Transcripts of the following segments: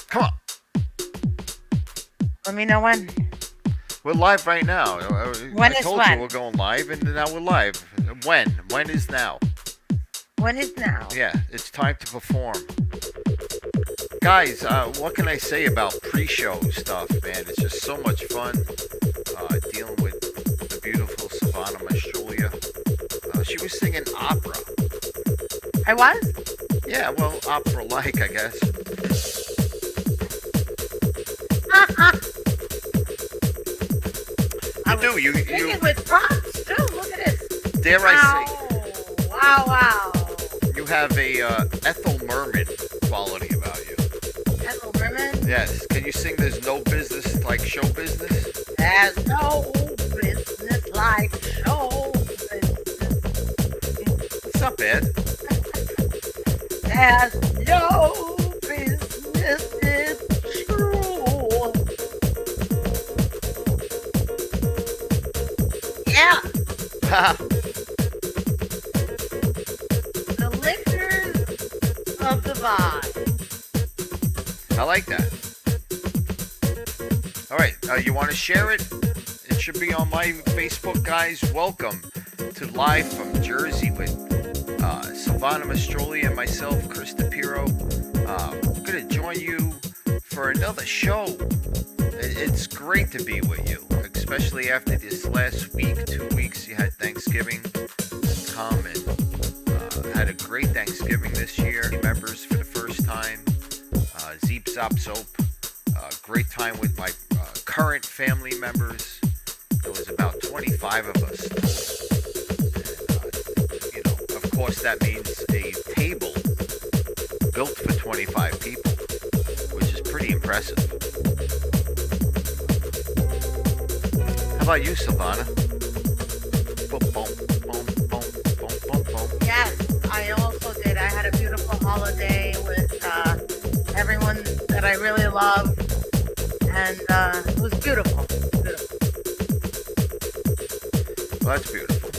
Come on. Let me know when. We're live right now. When I is told you when? we're going live, and now we're live. When? When is now? When is now? Yeah, it's time to perform. Guys, what can I say about pre-show stuff, man? It's just so much fun dealing with the beautiful Silvana Mastrolia. She was singing opera. I was? Yeah, well, opera-like, I guess. I You was do. You singing with props too. Look at this. dare I say, Wow, wow. you have a Ethel Merman quality about you. Ethel Merman? Yes. Can you sing "There's No Business Like Show Business"? There's no business like show business. It's not bad. There's no business, it's true. Yeah. The liquors of the vine. I like that. All right. You want to share it? It should be on my Facebook, guys. Welcome to Live from Jersey with Silvana Mastrolia and myself, Chris DePierro. We're going to join you for another show. It's great to be with you, especially after this last week, 2 weeks. You had Thanksgiving come and had a great Thanksgiving this year. Members for the first time. Zeep Zop Soap. Great time with my current family members. There was about 25 of us. And, of course, that means a table built for 25 people, which is pretty impressive. How about you, Silvana? Boom, boom, boom, boom, boom, boom, boom. Yes, I also did. I had a beautiful holiday with everyone that I really love, and it was beautiful. Beautiful. Well, that's beautiful.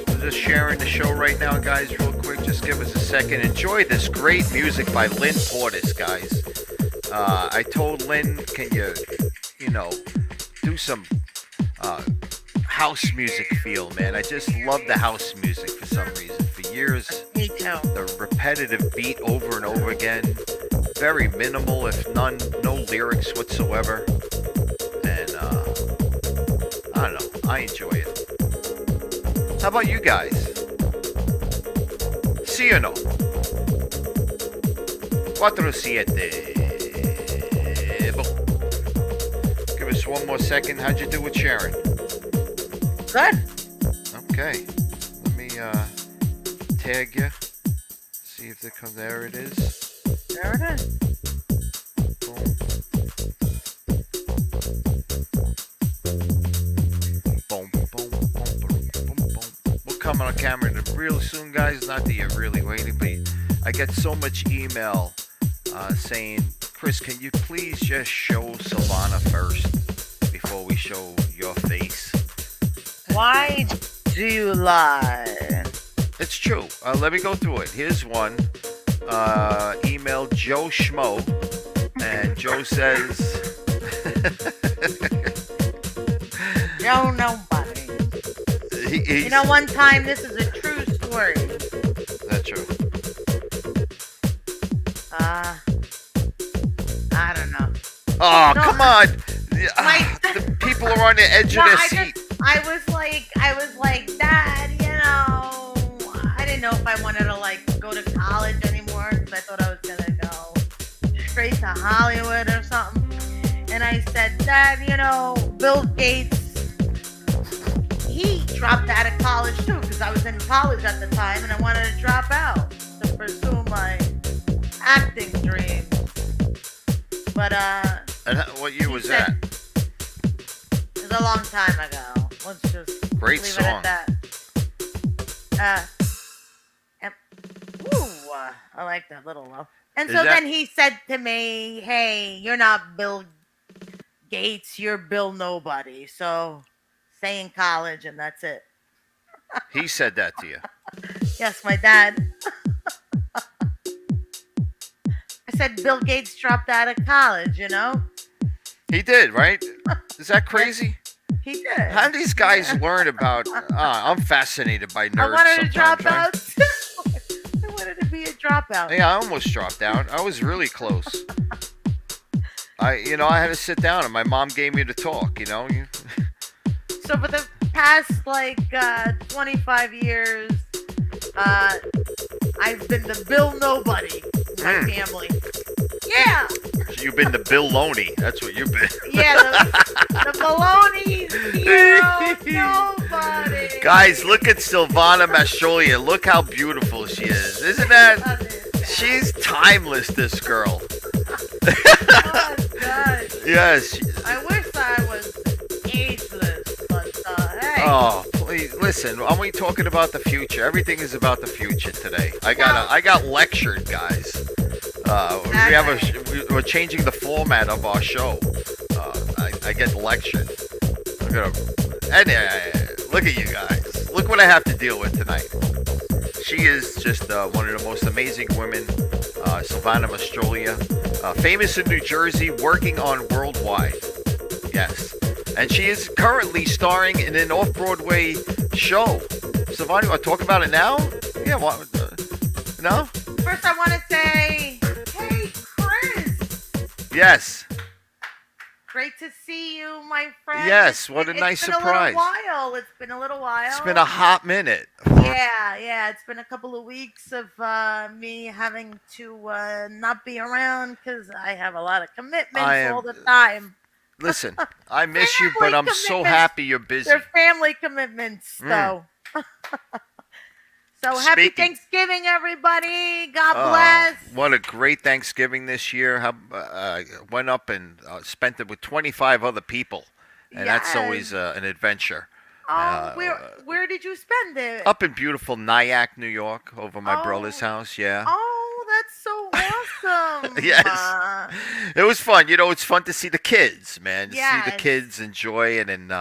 We're just sharing the show right now, guys, real quick. Just give us a second. Enjoy this great music by Lynn Portis, guys. I told Lynn, can you do some house music feel, man. I just love the house music for some reason. For years, Me too. the repetitive beat over and over again. Very minimal, if no lyrics whatsoever. And I don't know. I enjoy it. How about you guys? ¿Sí o no? 4-7. Give us one more second. How'd you do with Sharon? Good. Okay. Let me tag you. See if they come. There it is. There it is. Boom. Boom, boom, boom, boom, boom, boom. We'll come on camera real soon, guys. Not that you're really waiting, but I get so much email saying, Chris, can you please just show Silvana first before we show your face? Why do you lie? It's true. Let me go through it. Here's one. Email Joe Schmo. And Joe says... Joe nobody. He's, You know, one time, this is a true story. That's true. I don't know. Oh, No, come on. My- The people are on the edge No, of their I seat. I was like, Dad, I didn't know if I wanted to like go to college anymore because I thought I was gonna go straight to Hollywood or something. And I said, Dad, Bill Gates, he dropped out of college too because I was in college at the time and I wanted to drop out to pursue my acting dreams. But And what year was that? it was a long time ago. Let's just Great leave song. it at that. I like that little love. And Is so that- then he said to me, "Hey, you're not Bill Gates. You're Bill Nobody. So stay in college, and that's it." He said that to you. Yes, my dad. I said Bill Gates dropped out of college, you know? He did, right? Is that Yes, crazy? he How did. do these guys Yeah. learn about? I'm fascinated by I nerds wanted to sometimes, drop right? out. I wanted to be a dropout. Yeah, I almost dropped out. I was really close. I had to sit down, and my mom gave me the talk. So for the past 25 years, uh, I've been the Bill Nobody in my Mm. family. Yeah, You've been the Bill Loney. That's what you've been. yeah, the Maloney hero Nobody. Guys, look at Silvana Mastrolia. Look how beautiful she is. Isn't that? Love it. She's timeless, this girl. Oh, God. Yes. I wish I was ageless, but hey. Oh, please listen. Are we talking about the future? Everything is about the future today. I got lectured, guys. We're changing the format of our show. I get lectured. Look at you guys. Look what I have to deal with tonight. She is just one of the most amazing women, Silvana Mastrolia, famous in New Jersey, working on Worldwide. Yes. And she is currently starring in an off-Broadway show. Silvana, you want to talk about it now? Yeah, no? First, I want to say, hey, Chris. Yes. Great to see you, my friend. Yes, what a nice surprise. It's been a little while. It's been a hot minute. Yeah. It's been a couple of weeks of me having to not be around because I have a lot of commitments all the time. Listen, I miss you, but Family I'm so commitments. happy you're busy. They're family commitments, though. So happy Thanksgiving, everybody. God bless. What a great Thanksgiving this year. Went up and spent it with 25 other people. And that's always an adventure. Oh, where did you spend it? Up in beautiful Nyack, New York, over my brother's house, yeah. Oh, that's so awesome. Yes. It was fun. It's fun to see the kids, man. To see the Yes. kids enjoy it and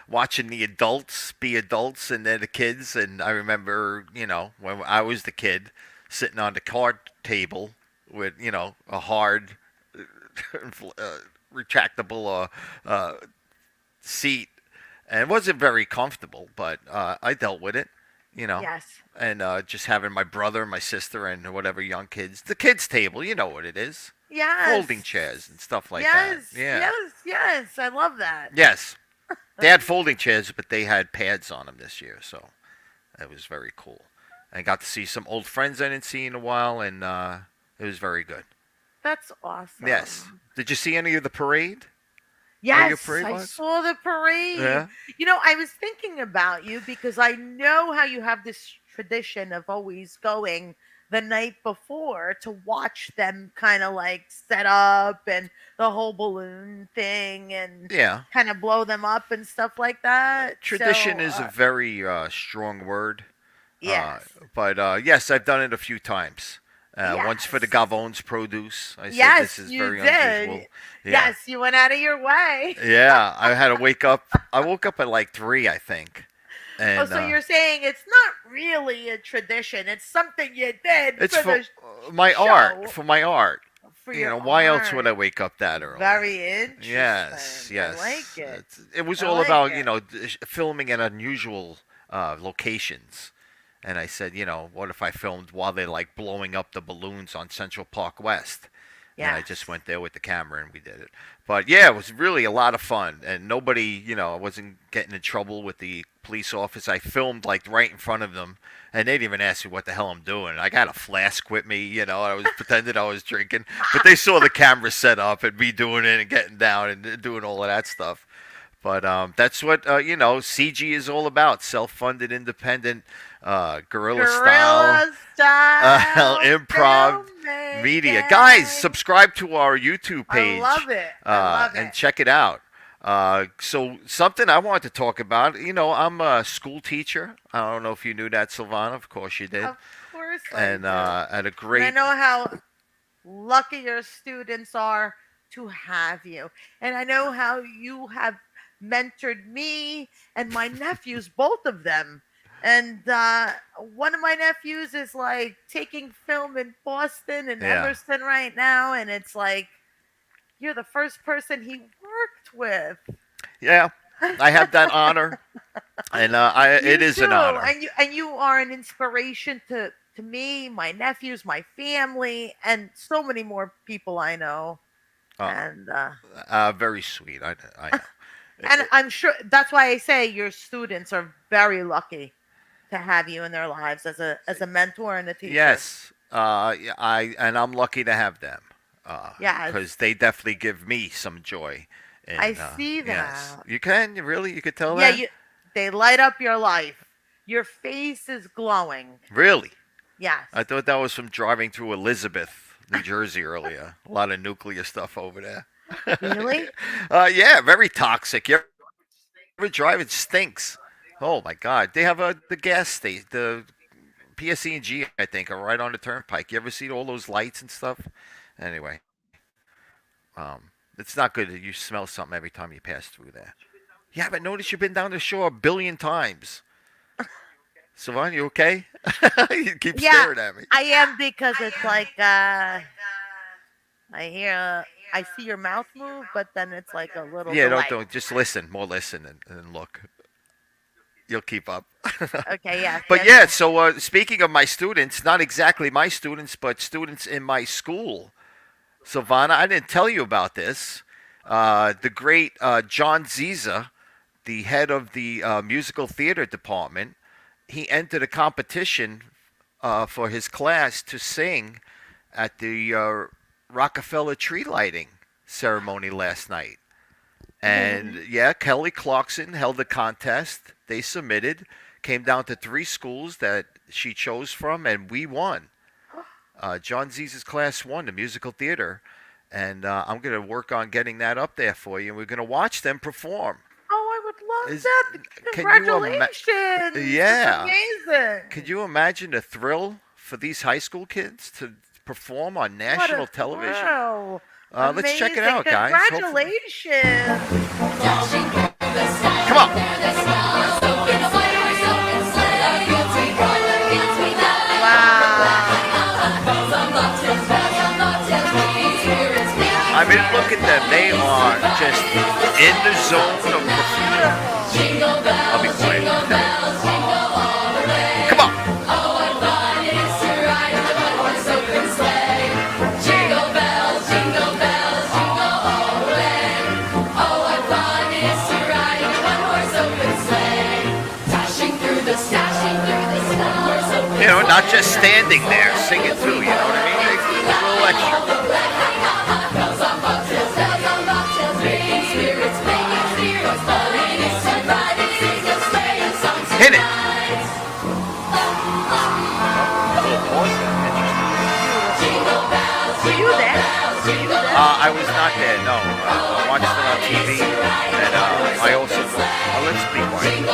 watching the adults be adults and then the kids. And I remember, when I was the kid, sitting on the card table with, a hard, retractable seat. And it wasn't very comfortable, but I dealt with it, Yes. and just having my brother, my sister, and whatever young kids. The kids' table, you know what it is. Yes. Folding chairs and stuff like that. Yeah. Yes. I love that. Yes. They had folding chairs, but they had pads on them this year, so it was very cool. I got to see some old friends I didn't see in a while, and it was very good. That's awesome. Yes. Did you see any of the parade? Yes, parade I was? saw the parade. Yeah. I was thinking about you because I know how you have this tradition of always going the night before to watch them kind of like set up and the whole balloon thing and Yeah. kind of blow them up and stuff like that. Tradition So, is a very strong word. yes. But yes, I've done it a few times. Once for the Yes. Gavon's produce. I said Yes, this is you very did. unusual. Yeah. Yes, you went out of your way. Yeah, I had to wake up. I woke up at like 3, I think. And Oh, so you're saying it's not really a tradition. It's something you did it's for for the my show. art. For my art. For your Why else would I art. wake up that early? Very interesting. Yes. I like it. It was I all like about it. filming at unusual locations. And I said, what if I filmed while they're like blowing up the balloons on Central Park West? And I just went there with the camera and we did it. But yeah, it was really a lot of fun. And nobody, I wasn't getting in trouble with the police officer. I filmed like right in front of them. And they didn't even ask me what the hell I'm doing. I got a flask with me, I was pretending I was drinking. But they saw the camera set up and me doing it and getting down and doing all of that stuff. But that's what, CG is all about. Self-funded, independent, guerrilla style improv media. Guys, subscribe to our YouTube page. I love it. And check it out. So something I wanted to talk about, I'm a school teacher. I don't know if you knew that, Silvana. Of course you did. Of course. And at a And great... I know how lucky your students are to have you. And I know how you have mentored me and my nephews, both of them, And one of my nephews is like taking film in Boston and Yeah. Emerson right now, and it's like you're the first person he worked with. Yeah. I have that honor, and it You is an do, honor. and you are an inspiration to me, my nephews, my family, and so many more people I know. Uh, And Very sweet. I know. and I'm sure that's why I say your students are very lucky to have you in their lives as a mentor and a teacher. Yes. Yeah, I'm lucky to have them, Yes, because they definitely give me some joy. I And see yes, that. you really you could tell Yeah, that. you they light up your life. Your face is glowing. Really, Yes. I thought that was from driving through Elizabeth, New Jersey earlier. A lot of nuclear stuff over there. Really? Yeah, very toxic. You ever drive? It stinks. Oh my God! They have the gas station, the PSE&G, I think, are right on the turnpike. You ever see all those lights and stuff? Anyway, it's not good that you smell something every time you pass through there. Yeah, but notice you've been down the shore a billion times. Silvana, you okay? You keep Yeah, staring at me. I am because it's like I hear I see your mouth move, but then it's like a little Yeah, delay. don't just listen, more listen and look. You'll keep up. Okay, yes, But yes, yeah, yes. so speaking of my students, not exactly my students, but students in my school, Silvana, I didn't tell you about this. The great John Ziza, the head of the musical theater department, he entered a competition for his class to sing at the Rockefeller tree lighting ceremony last night. And Really? yeah, Kelly Clarkson held the contest. They submitted, came down to three schools that she chose from, and we won. John Z's class won the musical theater, and I'm going to work on getting that up there for you. And we're going to watch them perform. Oh, I would love Is that. can you Congratulations. That's Yeah, could amazing. you imagine the thrill for these high school kids to perform on What a national television? thrill. Let's check it Amazing. out, guys. Hopefully, Congratulations. come on. Wow. I mean, look at them. They are just in the zone of performing. Beautiful. I'll be quiet. Come on. You know, not just standing there, singing too. You know what I mean? They do a little extra. Hit it. A little pause there. Beautiful. Were you there? Were you there? I was not there. No, I watched it on TV, and I also. Let's be quiet.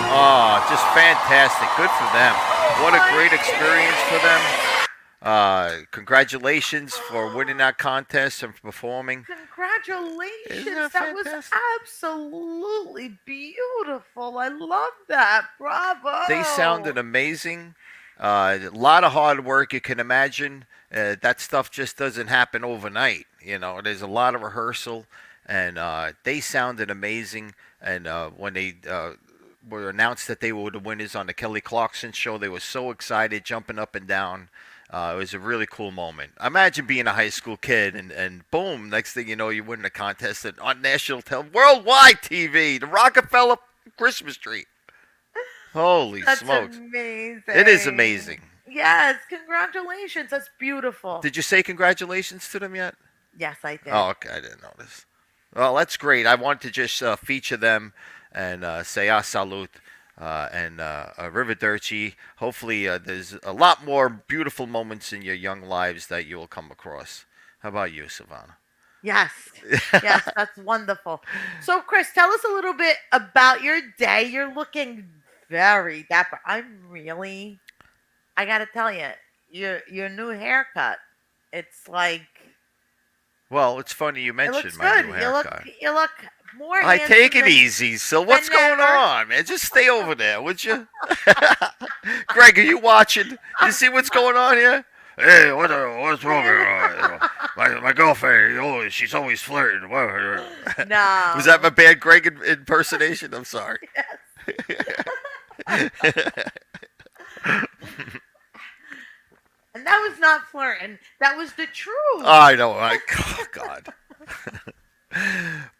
Oh, just fantastic. Good for them. What a great experience for them. Congratulations for winning that contest and performing. Isn't Congratulations. that That was fantastic? absolutely beautiful. I love that. They Bravo. sounded amazing. A lot of hard work, you can imagine. That stuff just doesn't happen overnight. You know, there's a lot of rehearsal, and they sounded amazing. And when they were announced that they were the winners on the Kelly Clarkson show, they were so excited, jumping up and down. It was a really cool moment. Imagine being a high school kid and boom, next thing you know, you win the contest on national worldwide TV, the Rockefeller Christmas tree. Holy That's smokes. It is amazing. amazing. Yes, congratulations. That's beautiful. Did you say congratulations to them yet? Yes, I did. Oh, okay. I didn't notice. Well, that's great. I wanted to just feature them and say salute and Arrivederci. Hopefully, there's a lot more beautiful moments in your young lives that you will come across. How about you, Savannah? Yes. Yes, that's wonderful. So, Chris, tell us a little bit about your day. You're looking very dapper. I got to tell you, your new haircut. It's like Well, it's funny you it mentioned looks my new good. haircut. You look more I take handsome it easy. So what's than going ever. on, man? Just stay over there, would you? Greg, are you watching? You see what's going on here? Hey, what's wrong here? My girlfriend, she's always flirting. Was that my No. bad Greg impersonation? I'm sorry. And that was not flirting. That was the truth. I know. Oh, God.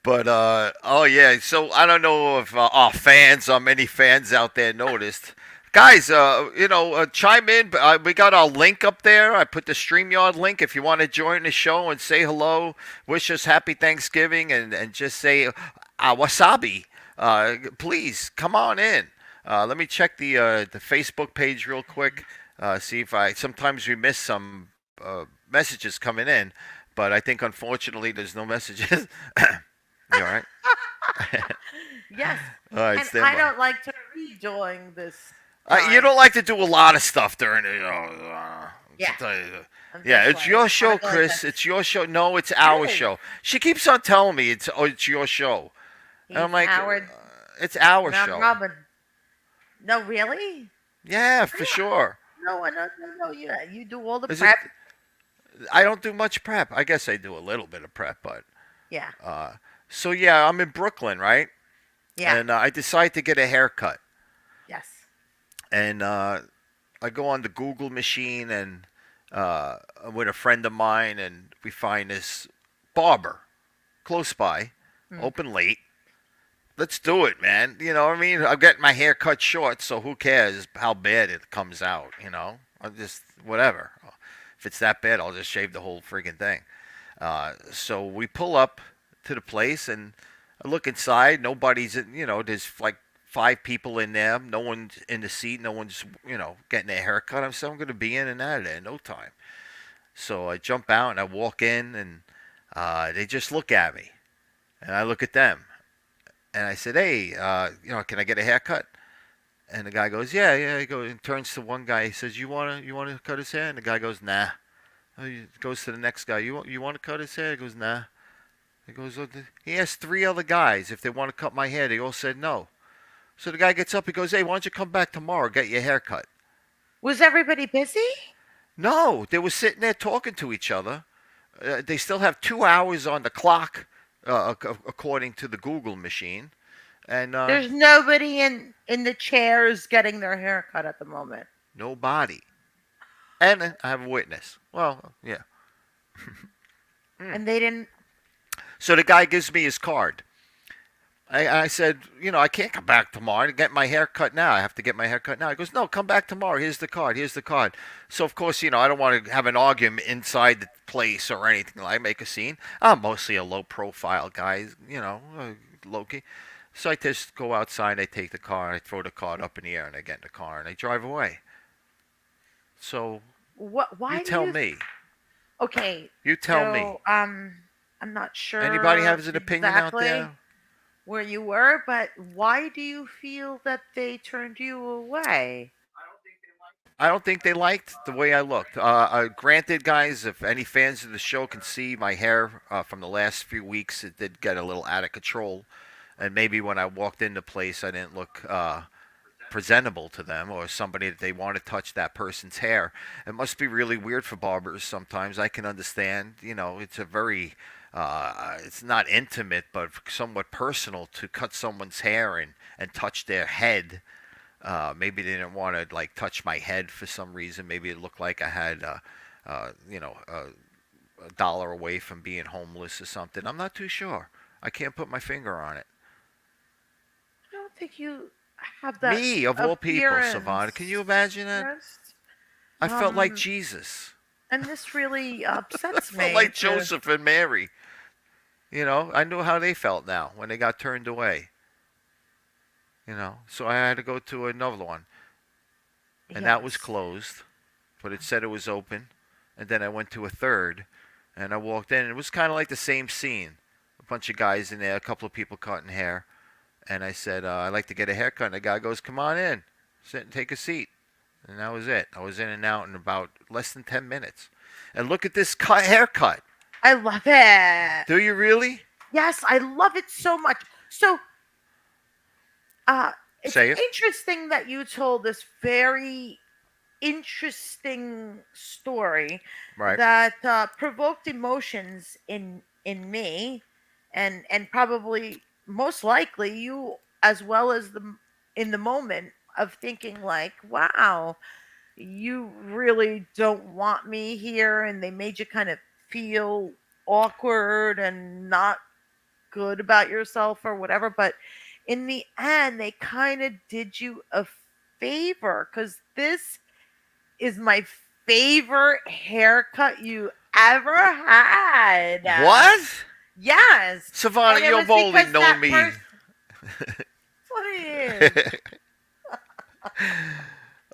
But oh yeah. So I don't know if our fans, many fans out there noticed. Guys, chime in. We got our link up there. I put the StreamYard link if you want to join the show and say hello, wish us happy Thanksgiving, and just say wasabi. Please come on in. Let me check the Facebook page real quick. See if sometimes we miss some messages coming in, but I think unfortunately there's no messages. You all right? Yes. All right, And stand I by. don't like to read during this You time. don't like to do a lot of stuff during the. Yeah. Sometimes, I'm yeah, just it's your show, wanna go like Chris. this. It's your show. No, it's It our is. show. She keeps on telling me it's your show, and He's I'm like, Howard it's our and I'm show. Robin. No, really? Yeah, for sure. No. You do all the Is it? prep. I don't do much prep. I guess I do a little bit of prep, but Yeah. uh, so yeah, I'm in Brooklyn, right? Yeah. And I decide to get a haircut, Yes. and I go on the Google machine and I'm with a friend of mine, and we find this barber close by, Mm. open late. Let's do it, man. You know what I mean? I'm getting my hair cut short, so who cares how bad it comes out? I'm just whatever. If it's that bad, I'll just shave the whole friggin' thing. So we pull up to the place, and I look inside. Nobody's in. There's like five people in there. No one's in the seat. No one's getting their hair cut. I'm going to be in and out of there in no time. So I jump out and I walk in, and they just look at me, and I look at them, and I said, "Hey, can I get a haircut?" And the guy goes, "Yeah, yeah." He goes and turns to one guy. He says, "You wanna cut his hair?" And the guy goes, "Nah." He goes to the next guy. You want to cut his hair? He goes, "Nah." He goes, he asked three other guys if they want to cut my hair. They all said no. So the guy gets up. He goes, "Hey, why don't you come back tomorrow? Get your hair cut?" Was everybody busy? No, they were sitting there talking to each other. They still have 2 hours on the clock, according to the Google machine. And There's nobody in the chairs getting their hair cut at the moment. nobody. And I have a witness. Well, yeah. And they didn't. So the guy gives me his card. I said, I can't come back tomorrow to get my hair cut now. I have to get my hair cut now. He goes, "No, come back tomorrow. Here's the card. Here's the card." So, of course, I don't want to have an argument inside the place or anything. I make a scene. I'm mostly a low-profile guy, low-key. So I just go outside, I take the car, I throw the card up in the air, and I get in the car, and I drive away. So, What? Why you do tell you? me. Okay. You tell me. I'm not sure. Anybody has an opinion out exactly there? where you were, but why do you feel that they turned you away? I don't think they liked the way I looked. Granted, guys, if any fans of the show can see my hair from the last few weeks, it did get a little out of control. And maybe when I walked into place, I didn't look presentable to them, or somebody that they want to touch that person's hair. It must be really weird for barbers sometimes. I can understand. It's a very, it's not intimate, but somewhat personal to cut someone's hair and touch their head. Maybe they didn't want to touch my head for some reason. Maybe it looked like I had, a dollar away from being homeless or something. I'm not too sure. I can't put my finger on it. I don't think you have that Me, of all people, Silvana. Can you imagine that? appearance. I felt like Um, Jesus. And this really I upsets me. felt like to- Joseph and Mary. I knew how they felt now when they got turned away. So I had to go to another one. And that was Yes. closed, but it said it was open. And then I went to a third, and I walked in, and it was kind of like the same scene. A bunch of guys in there, a couple of people cutting hair. And I said, "I'd like to get a haircut." And the guy goes, "Come on in. Sit and take a seat." and that was it. I was in and out in about less than 10 minutes. And look at this haircut. I love it. Do you really? Yes, I love it so much. So, uh, it's Say it. interesting that you told this very interesting story Right. that provoked emotions in me, and probably most likely you as well as the in the moment of thinking like, wow, you really don't want me here, and they made you kind of feel awkward and not good about yourself or whatever. But in the end, they kind of did you a favor because this is my favorite haircut you ever had. What? Yes. Savannah, And it you've was only because known that me. person. What it is.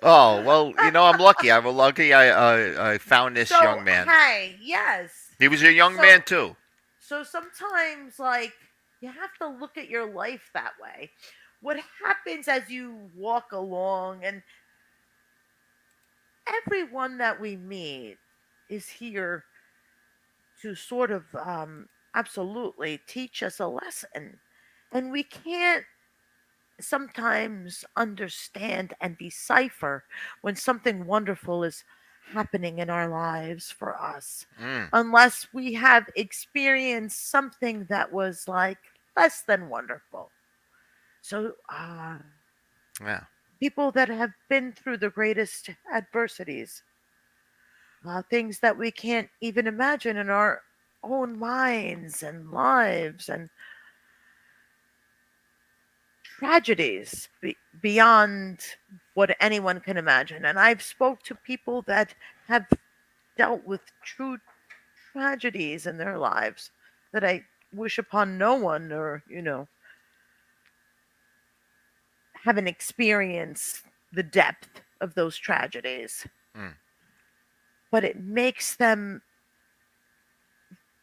Oh, well, I'm lucky. I'm lucky I found this So, young man. hey, yes. He was a young So, man, too. so sometimes, like, you have to look at your life that way. What happens as you walk along, and everyone that we meet is here to sort of absolutely teach us a lesson. And we can't sometimes understand and decipher when something wonderful is happening in our lives for us Mm, unless we have experienced something that was like less than wonderful. So, yeah. people that have been through the greatest adversities, things that we can't even imagine in our own minds and lives, and tragedies beyond what anyone can imagine. And I've spoke to people that have dealt with true tragedies in their lives that I wish upon no one, or haven't experienced the depth of those tragedies, Mm. but it makes them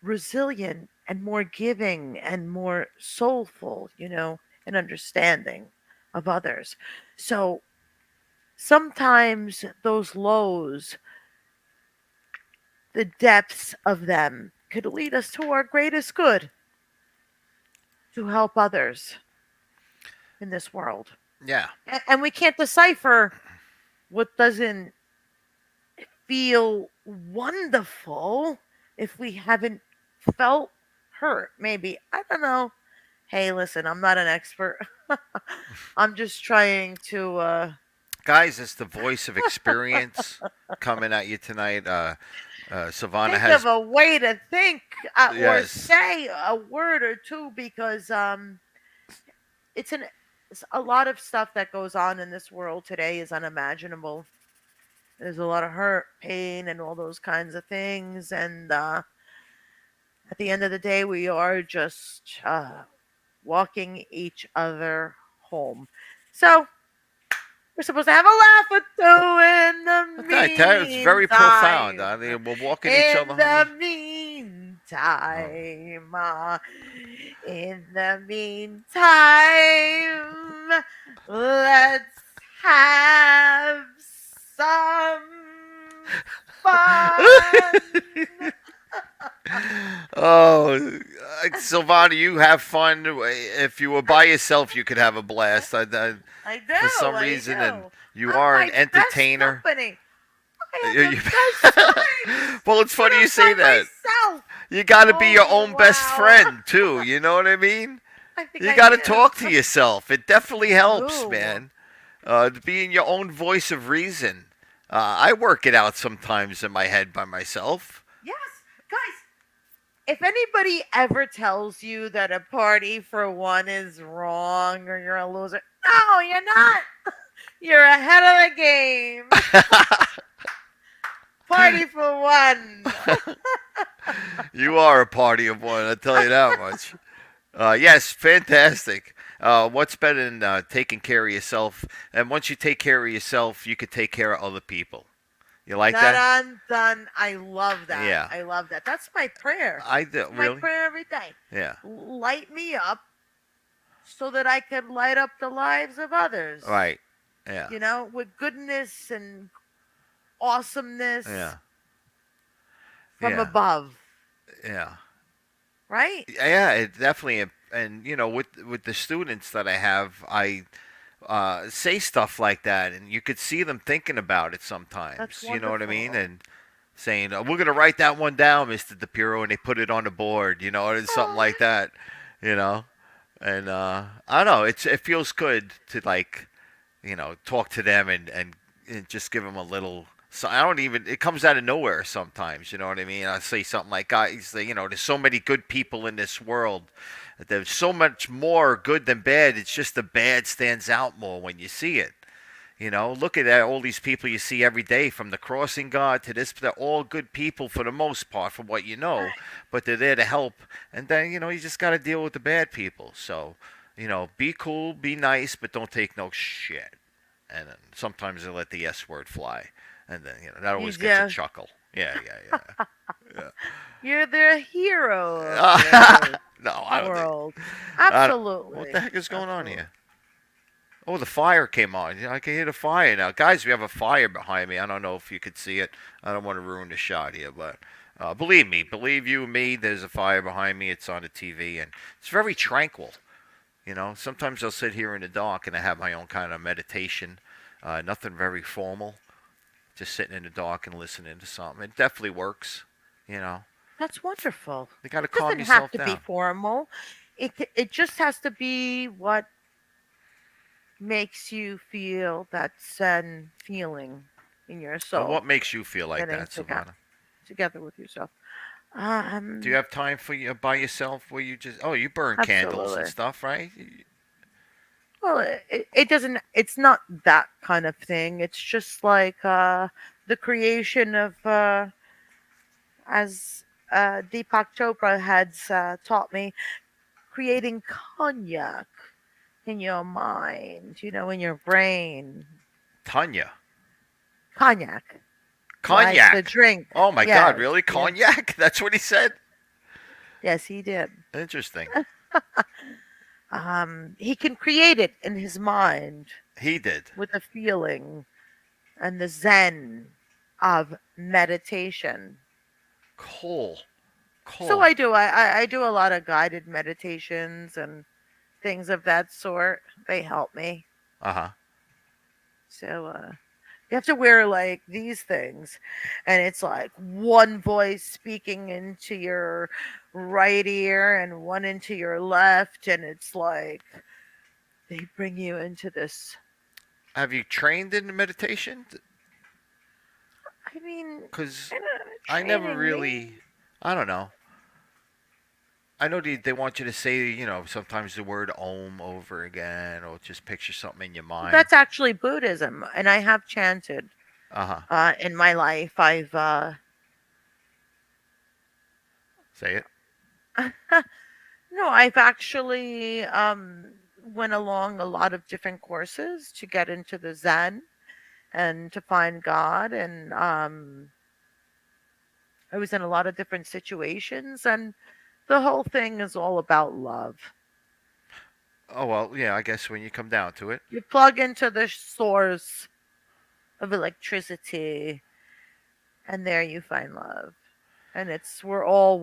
resilient and more giving and more soulful, and understanding of others. So sometimes those lows, the depths of them, could lead us to our greatest good to help others in this world. Yeah. And we can't decipher what doesn't feel wonderful if we haven't felt hurt. Maybe. I don't know. Hey, listen, I'm not an expert. I'm just trying to Guys, it's the voice of experience coming at you tonight. Savannah think of has. a way to think, or Yes. say a word or two, because it's an it's a lot of stuff that goes on in this world today is unimaginable. There's a lot of hurt, pain, and all those kinds of things. And at the end of the day, we are just walking each other home. So we're supposed to have a laugh or two in the Okay, it's very profound. I meantime. mean, we're walking each In other the home. Oh. meantime, in the meantime, let's have some fun. Oh, Silvana, you have fun. If you were by yourself, you could have a blast. I do, For some I reason, and do. you I'm are an my best entertainer. company. I have You- the you- best times well, it's when funny I'm you say by that. myself. You got to be your Oh, own best wow. friend too. You know what I mean? I think You I got to am. talk to yourself. It definitely helps, Ooh. man. To be in your own voice of reason. I work it out sometimes in my head by myself. Yes, guys, if anybody ever tells you that a party for one is wrong or you're a loser, no, you're not. You're ahead of the game. Party for one. You are a party of one, I tell you that much. Yes, fantastic. What's better than taking care of yourself? And once you take care of yourself, you could take care of other people. You like that? Done, done. I love that. Yeah. I love that. That's my prayer. I do. It's my Really? prayer every day. Yeah. Light me up so that I can light up the lives of others. Right. Yeah. with goodness and awesomeness Yeah. from Yeah. above, Yeah. right? Yeah, it definitely, and with the students that I have, I say stuff like that, and you could see them thinking about it That's sometimes. You know what I mean? wonderful. And saying, "We're gonna write that one down, Mister DePierro," and they put it on the board. Or something Oh, like that. You know, and I don't know. It feels good to like talk to them and just give them a little. So I don't even. It comes out of nowhere sometimes. You know what I mean? I say something like, "Guys, there's so many good people in this world. There's so much more good than bad. It's just the bad stands out more when you see it." Look at that, all these people you see every day, from the crossing guard to this. They're all good people for the most part, from what you know, but they're there to help. And then you just got to deal with the bad people. So, be cool, be nice, but don't take no shit. And then sometimes they let the S word fly, and then that you always gets a just chuckle. Yeah, yeah, yeah. you're the hero of Yeah. this No, I don't think. world. What the Absolutely. heck is going on Absolutely. here? Oh, the fire came on. Yeah, I can hear the fire now. Guys, we have a fire behind me. I don't know if you could see it. I don't want to ruin the shot here, but believe me, believe you me, there's a fire behind me. It's on the TV, and it's very tranquil. Sometimes I'll sit here in the dark and I have my own kind of meditation. Nothing very formal. Just sitting in the dark and listening to something. It definitely works. You know, That's wonderful. you got to It calm doesn't have yourself to be down. formal. It just has to be what makes you feel that zen feeling in your soul, What makes you feel like getting that, Savannah? together with yourself. Do you Um, have time for you by yourself where you just you burn candles and absolutely. stuff, right? Well, it doesn't. It's not that kind of thing. It's just like the creation of, as Deepak Chopra had taught me, creating cognac in your mind. In your brain. Tanya. Cognac, like the Cognac. drink. Oh my God, Yes, really? yes, Cognac? That's what he said? yes. He did. Interesting. He can create it in his mind He did. with a feeling and the zen of meditation. Cool. So Cool. I do a lot of guided meditations and things of that sort. They help me. Uh huh. So you have to wear like these things, and it's like one voice speaking into your right ear and one into your left, and it's like they bring you into this. Have you trained in meditation? I mean, Because kind of I never training me. really. I don't know. I know they want you to say, sometimes the word Om over again, or just picture something in your Well, mind. that's actually Buddhism, and I have chanted Uh huh. in my life. I've Say it. no, I've actually went along a lot of different courses to get into the Zen and to find God, and I was in a lot of different situations, and the whole thing is all about love. Oh, well, yeah, I guess when you come down to it. You plug into the source of electricity, and there you find love. And it's we're all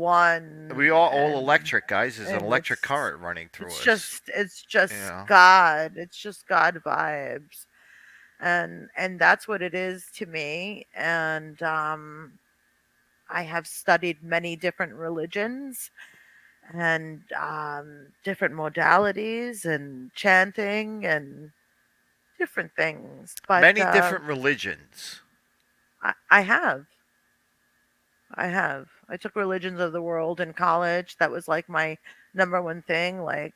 We one, are all electric, guys. There's an and electric current running through it's us. just it's You just know? God. It's just God vibes. And that's what it is to me. And I have studied many different religions and different modalities and chanting and different things. But Many different religions. I have. I have. I took religions of the world in college. That was like my number one thing. Like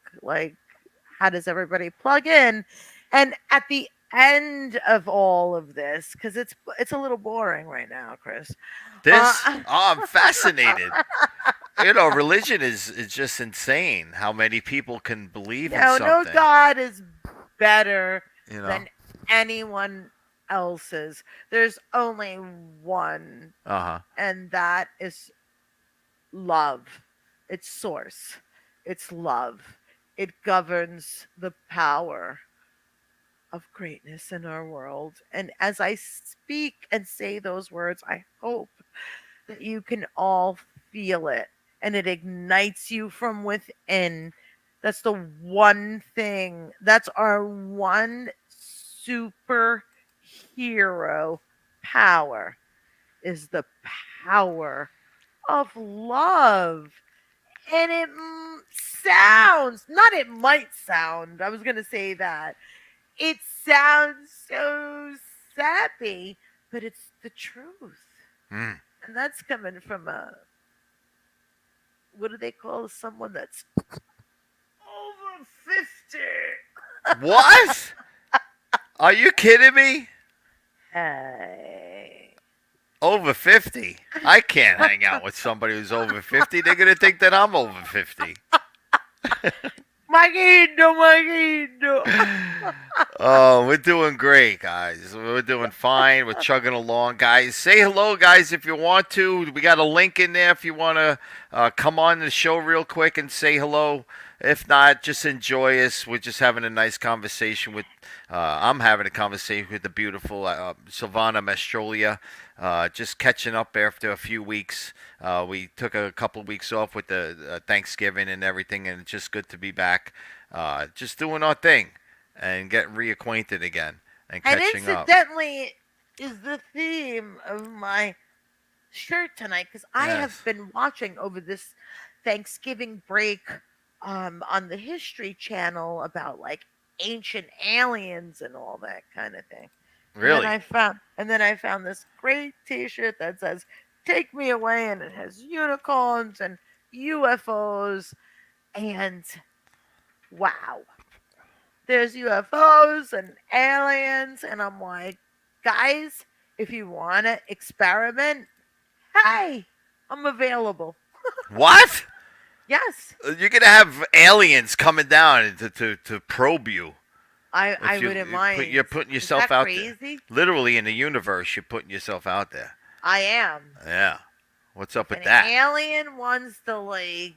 how does everybody plug in? And at the end of all of this, because it's a little boring right now, Chris. This? Uh, Oh, I'm fascinated. Religion is just insane how many people can believe in no something. God is better You know? than anyone else's. There's only one, Uh huh. and that is love. It's source. It's love. It governs the power of greatness in our world. And as I speak and say those words, I hope that you can all feel it and it ignites you from within. That's the one thing, that's our one superhero power, is the power of love. And it sounds, not it might sound, I was going to say that. It sounds so sappy, but it's the truth. Mm. And that's coming from a, what do they call someone that's over 50? What? Are you kidding me? Hey. Over 50? I can't hang out with somebody who's over 50. They're going to think that I'm over 50. Maguindo, Maguindo. Oh, we're doing great, guys. We're doing fine. We're chugging along, guys. Say hello, guys, if you want to. We got a link in there if you want to come on the show real quick and say hello. If not, just enjoy us. We're just having a nice conversation with. I'm having a conversation with the beautiful Silvana Mastrolia. Just catching up after a few weeks. We took a couple of weeks off with the Thanksgiving and everything, and it's just good to be back. Just doing our thing and getting reacquainted again and And catching up. incidentally, is the theme of my shirt tonight, because I have Yes. been watching over this Thanksgiving break on the History Channel about like ancient aliens and all that kind of thing. Really? And then I found this great T-shirt that says "Take me away," and it has unicorns and UFOs, and wow, there's UFOs and aliens, and I'm like, guys, if you want to experiment, hey, I'm available. What? Yes, You're gonna have aliens coming down to probe you. I If wouldn't mind. you're putting Is yourself that out there, crazy? literally in the universe, you're putting yourself out there. I am. Yeah. What's up If with an that? alien wants to like,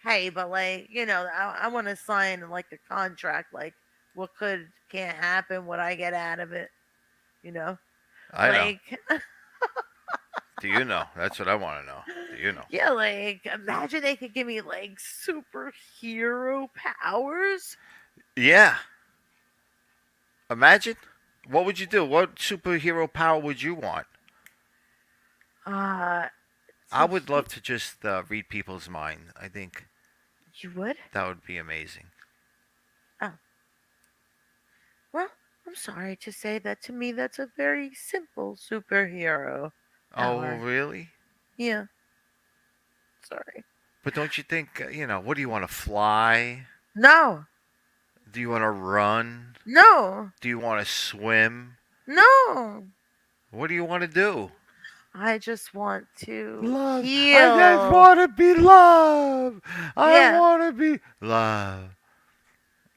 hey, but like, I want to sign like a contract, like what can't happen, what I get out of it, you know, I know. like, Do you know? That's what I want to know. Do you know? yeah, like imagine they could give me like superhero powers. Yeah. Imagine. What would you do? What superhero power would you want? Uh, I to would love to just read people's mind. I think you would? that would be amazing. Oh, well, I'm sorry to say that to me that's a very simple superhero Oh, power. really? Yeah, sorry. But don't you think, what do you want to fly? No, Do you want to run? no, Do you want to swim? no. What do you want to do? I just want to Love. I just heal. want to be loved. I Yeah, want to be loved.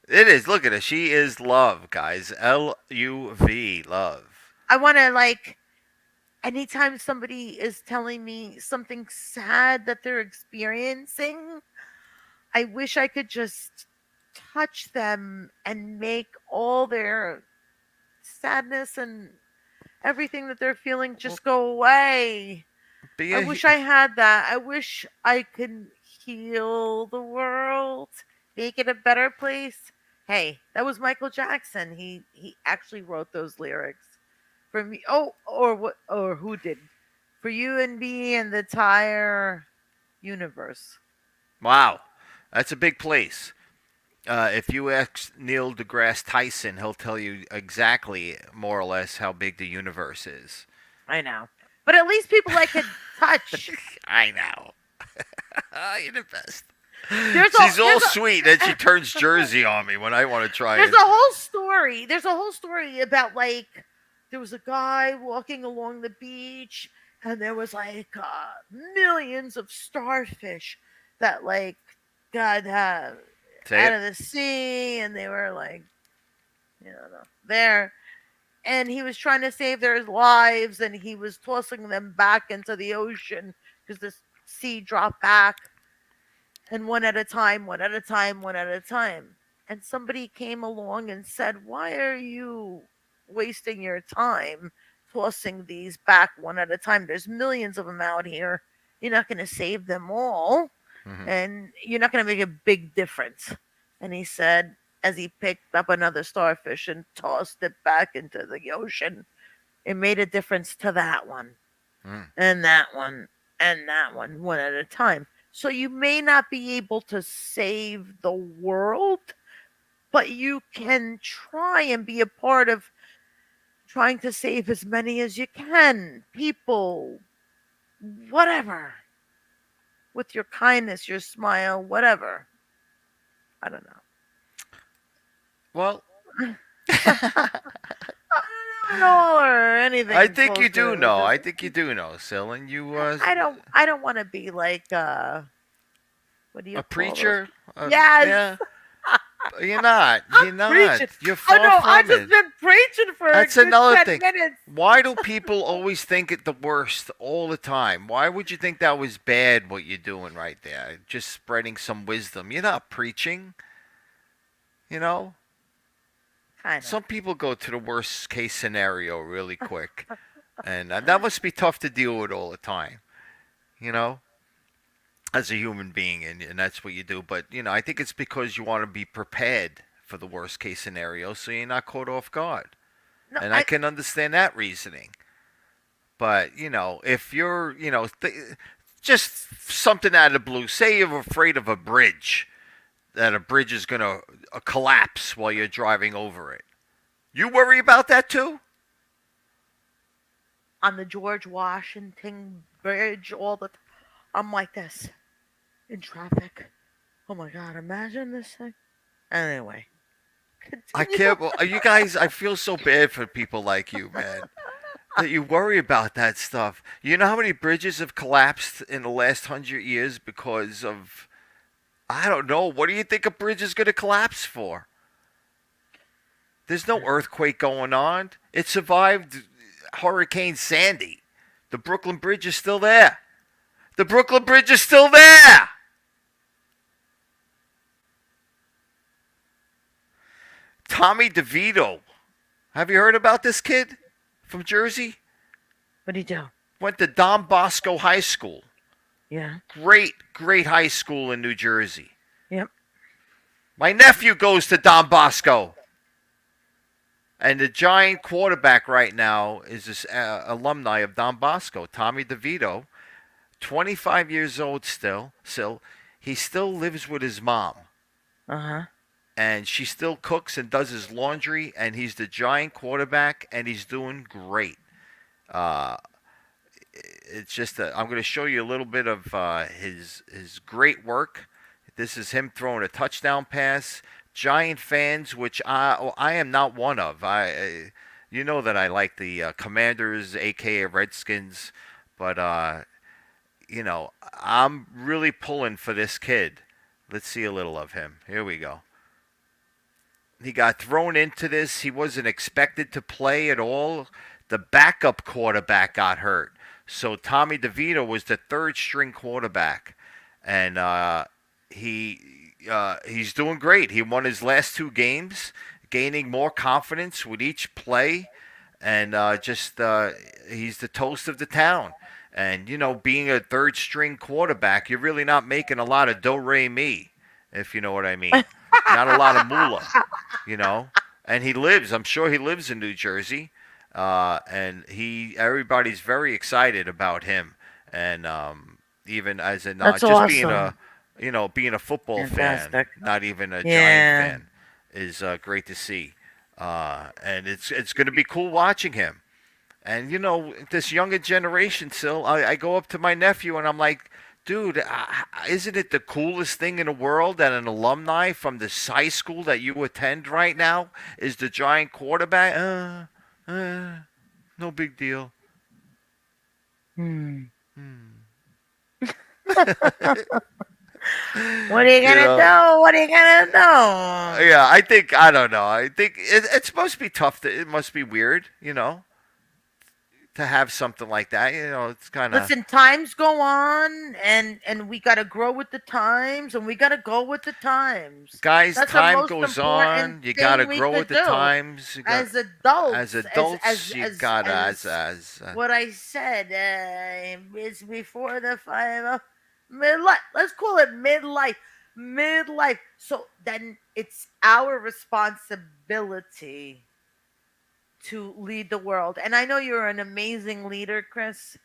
It is. Look at it. She is love, guys. LUV, love. I want to like anytime somebody is telling me something sad that they're experiencing, I wish I could just touch them and make all their sadness and everything that they're feeling Well, just go away. be I a. wish I had that. I wish I could heal the world, make it a better place. Hey, that was Michael Jackson. He actually wrote those lyrics for me. Oh, or what? Or who did? For you and me and the entire universe. Wow, that's a big place. If you ask Neil deGrasse Tyson, he'll tell you exactly, more or less, how big the universe is. I know, but at least people I could touch. I know. You're the best. There's a She's all sweet, and she turns Jersey on me when I want to try there's it. a whole story. There's a whole story about like there was a guy walking along the beach, and there was like millions of starfish that like got Say out it. of the sea, and they were like there. And he was trying to save their lives, and he was tossing them back into the ocean because the sea dropped back, and one at a time, one at a time, one at a time. and somebody came along and said, "Why are you wasting your time tossing these back one at a time? There's millions of them out here. You're not going to save them all, Hmm. and you're not going to make a big difference." And he said, as he picked up another starfish and tossed it back into the ocean, it made a difference to that one, Mm. and that one, and that one at a time. So you may not be able to save the world, but you can try and be a part of trying to save as many as you can. People, whatever. With your kindness, your smile, whatever. I don't Well, know. I don't know or I anything think you close do to know. just I think you do know, Sil, and you I don't want to be like what do you a call those? preacher. Yes. Yeah, you're not. I'm You're not. preaching. You're Oh far no, I from just it. been preaching for a That's good another 10 thing. minutes. Why do people always think it the worst all the time? Why would you think that was bad what you're doing right there? Just spreading some wisdom. You're not preaching, you know? Kind of. Some people go to the worst case scenario really quick. And that must be tough to deal with all the time, you know? As a human being, and that's what you do. But, I think it's because you want to be prepared for the worst case scenario so you're not caught off guard. No, And I can understand that reasoning. But, if you're, just something out of the blue, say you're afraid of a bridge, that a bridge is going to collapse while you're driving over it. You worry about that too? on the George Washington Bridge all the time. I'm like this in traffic. Oh my god, imagine this thing. Anyway, I continue. can't. Well, you guys, I feel so bad for people like you, man. That you worry about that stuff. You know how many bridges have collapsed in the last 100 years because of, I don't know. What do you think a bridge is going to collapse for? There's no earthquake going on. It survived Hurricane Sandy. The Brooklyn Bridge is still there. The Brooklyn Bridge is still there. Tommy DeVito. Have you heard about this kid from Jersey? What do you do? Went to Don Bosco High School. Yeah. Great, great high school in New Jersey. Yep. My nephew goes to Don Bosco. And the giant quarterback right now is this alumni of Don Bosco, Tommy DeVito, 25 years old still. He still lives with his mom. Uh-huh. And she still cooks and does his laundry, and he's the giant quarterback, and he's doing great. Uh, it's just I'm going to show you a little bit of his great work. This is him throwing a touchdown pass. Giant fans, which I am not one of. You know that I like the Commanders, aka Redskins, but I'm really pulling for this kid. Let's see a little of him. Here we go. He got thrown into this. He wasn't expected to play at all. The backup quarterback got hurt. So Tommy DeVito was the third string quarterback. And he's doing great. He won his last two games, gaining more confidence with each play. And he's the toast of the town. And, being a third string quarterback, you're really not making a lot of do-re-mi, if you know what I mean. Not a lot of moolah. And I'm sure he lives in New Jersey. And everybody's very excited about him. And even as in That's just awesome. being a football Fantastic. fan, not even a Yeah. Giant fan, is great to see. And it's going to be cool watching him. And this younger generation, still, I go up to my nephew and I'm like, dude, isn't it the coolest thing in the world that an alumni from this high school that you attend right now is the giant quarterback? No big deal. Hmm. Hmm. What are you gonna do? What are you gonna do? Yeah, I don't know. I think it's supposed to be tough. It must be weird, to to have something like that. It's kind of Listen, times go on, and we gotta grow with the times, and we gotta go with the times. guys. That's the Time most goes important on. You gotta thing we grow with could the do times. You got as as adults. adults. You gotta as What I said is before the midlife. Let's call it midlife. Midlife. So then it's our responsibility to lead the world. And I know you're an amazing leader, Chris.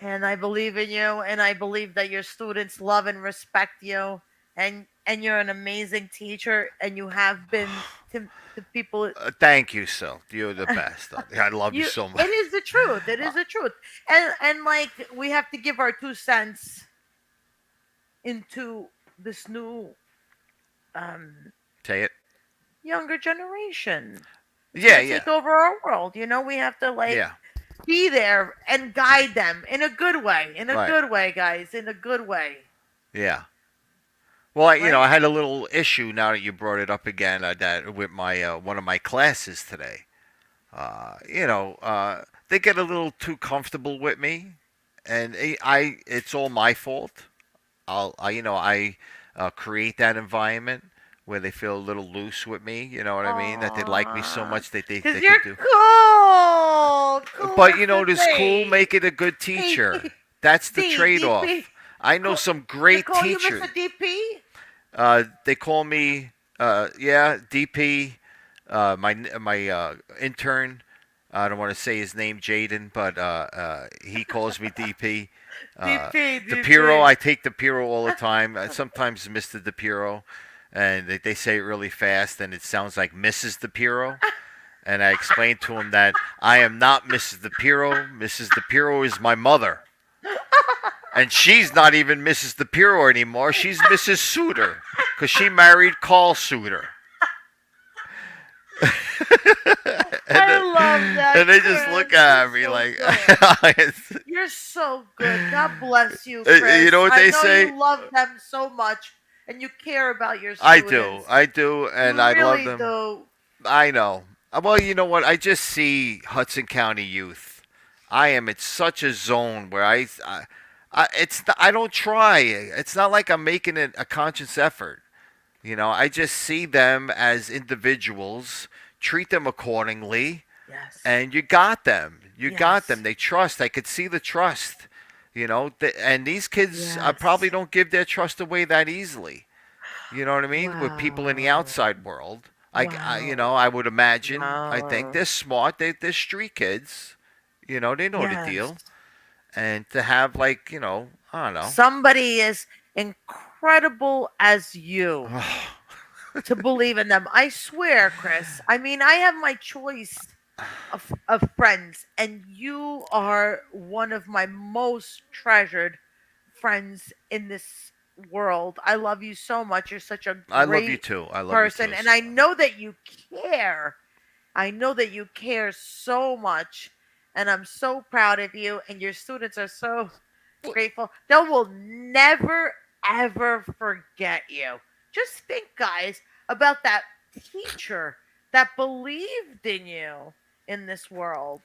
And I believe in you, and I believe that your students love and respect you, and you're an amazing teacher, and you have been to people. Thank you, Sil. You're the best. I love you You, so much. it is the truth. It Uh, is the truth, and like we have to give our 2 cents into this new Say it. younger generation. It's Yeah, gonna yeah, take over our world. We have to like yeah. be there and guide them in a good way. In a Right. good way, guys. In a good way. Yeah. Well, I Right? had a little issue now that you brought it up again. That with my one of my classes today. They get a little too comfortable with me, and it's all my fault. I create that environment where they feel a little loose with me. You know what I mean? That they like me so Aw. much that they Because they you're could do. cool. Cool But with the does cool D. make it a good teacher? That's the DP. trade-off. I know Cool. some They great call you teachers. Mr. DP? They call me, DP. My intern. I don't want to say his name, Jaden, but he calls me DP. DP. DePierro, I take DePierro all the time. Sometimes Mr. DePierro, and they say it really fast, and it sounds like Mrs. DePierro. And I explained to him that I am not Mrs. DePierro. Mrs. DePierro is my mother. And she's not even Mrs. DePierro anymore. She's Mrs. Suter. Because she married Carl Suter. I love that. And they just Chris. look at You're me so like, good. You're so good. God bless you, Chris. You know what they I know say? you love them so much, and you care about your I students. do, and You I really love them. do. I know. Well, you know what? I just see Hudson County youth. I am in such a zone where I don't try. It's not like I'm making it a conscious effort. I just see them as individuals, treat them accordingly, Yes. and you got them. You got Yes. them. They trust. I could see the trust. And these kids Yes. probably don't give their trust away that easily. You know what I mean? With people in the Wow. outside world. Wow. I would imagine. I think Wow. they're smart. They're street kids. They know the deal. Yes. And to have like, I don't know. Somebody as incredible as you to believe in them. I swear, Chris. I mean, I have my choice of friends, and you are one of my most treasured friends in this world. I love you so much. You're such a I love you great too. I love person, you too. and I know that you care. I know that you care so much, and I'm so proud of you. And your students are so grateful. They will never ever forget you. Just think, guys, about that teacher that believed in you in this world.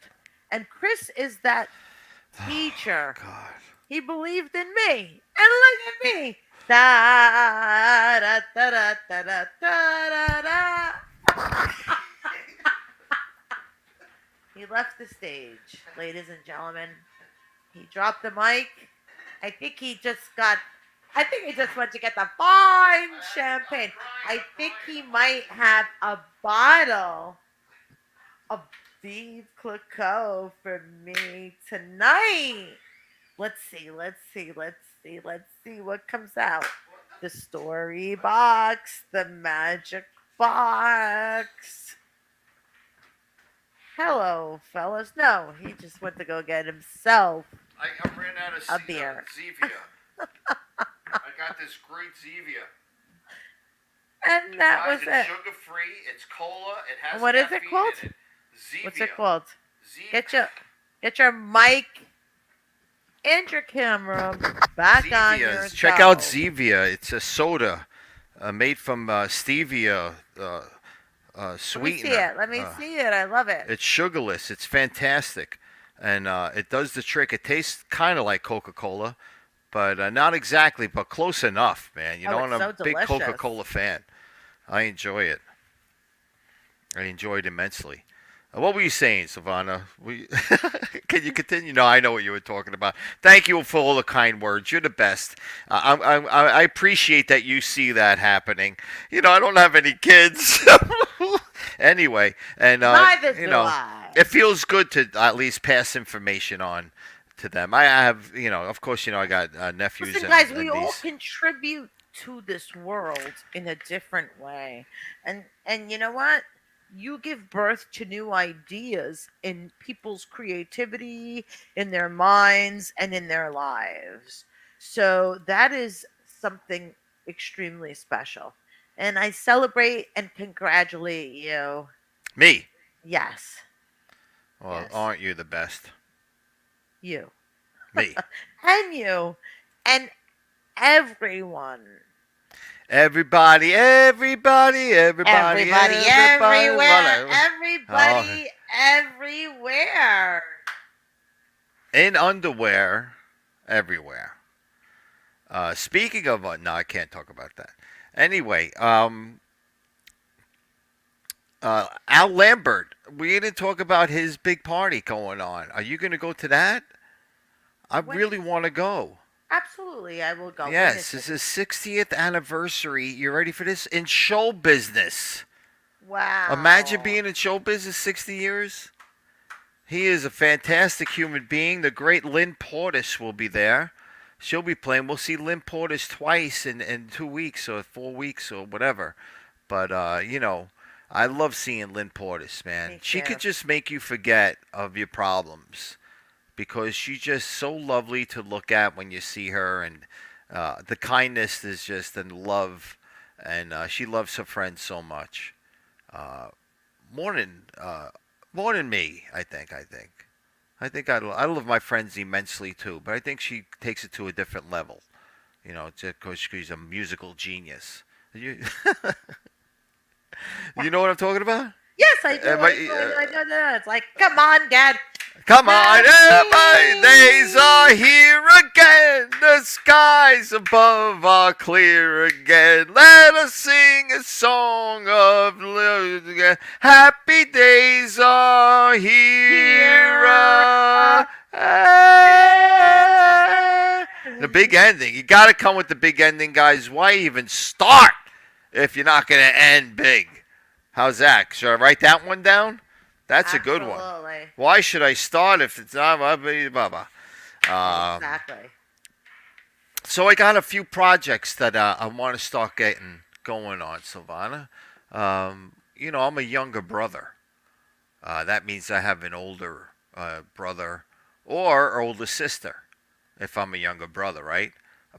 And Chris is that teacher. God. He believed in me. And look at me. Da, da, da, da, da, da, da, da, da. He left the stage, ladies and gentlemen. He dropped the mic. I think he just went to get the fine champagne. I think he might have a bottle of Steve Clicquot for me tonight. Let's see what comes out. The story box, the magic box. Hello, fellas. No, he just went to go get himself I ran out of a beer. Zevia. I got this great Zevia. And that was it. Sugar free. It's cola. It has What is it called? What's it called? Get your mic and your camera back on yourself. Check out Zevia. It's a soda made from stevia Let me sweetener. see it. Let me see it. I love it. It's sugarless. It's fantastic. and it does the trick. It tastes kind of like Coca-Cola, but not exactly, but close enough, man. You Oh, know, I'm it's a so big delicious. Coca-Cola fan. I enjoy it. I enjoy it immensely. What were you saying, Silvana? Can you continue? No, I know what you were talking about. Thank you for all the kind words. You're the best. I appreciate that you see that happening. I don't have any kids. Anyway, and Neither do I. it feels good to at least pass information on to them. I have, of course, I got nephews Listen, and, guys, we and all these. contribute to this world in a different way. And you know what? You give birth to new ideas in people's creativity, in their minds, and in their lives. So that is something extremely special. And I celebrate and congratulate you. Me. Yes. Well, Yes. aren't you the best? You. Me. And you. And everyone. Everybody, Everybody, everywhere, whatever. Oh, everybody, everywhere. in underwear, everywhere. Speaking of, no, I can't talk about that. Anyway, Al Lambert, we didn't talk about his big party going on. Are you going to go to that? I When? really want to go. Absolutely, I will go. When Yes, is it's it? his 60th anniversary. You ready for this? In show business. Imagine Wow. being in show business 60 years. He is a fantastic human being. The great Lynn Portis will be there. She'll be playing. We'll see Lynn Portis twice in 2 weeks or 4 weeks or whatever. But, I love seeing Lynn Portis, man. Me She could too. just make you forget of your problems because she's just so lovely to look at when you see her. And the kindness is just and love. And she loves her friends so much. Uh, more than more than me, I love my friends immensely too, but I think she takes it to a different level. Just because she's a musical genius. You, you know what I'm talking about? Yes, I do. Am I do. I do. I do. I do. It's like, come on, Dad. Come on, everybody, days are Happy. here again. The skies above are clear again. Let us sing a song of happy days are here Here. The big ending. You got to come with the big ending, guys. Why even start if you're not going to end big? How's that? Should I write that one down? That's a good one. Absolutely. Why should I start if it's not blah? Exactly. So I got a few projects that I want to start getting going on, Silvana. I'm a younger brother. That means I have an older brother or older sister if I'm a younger brother, right?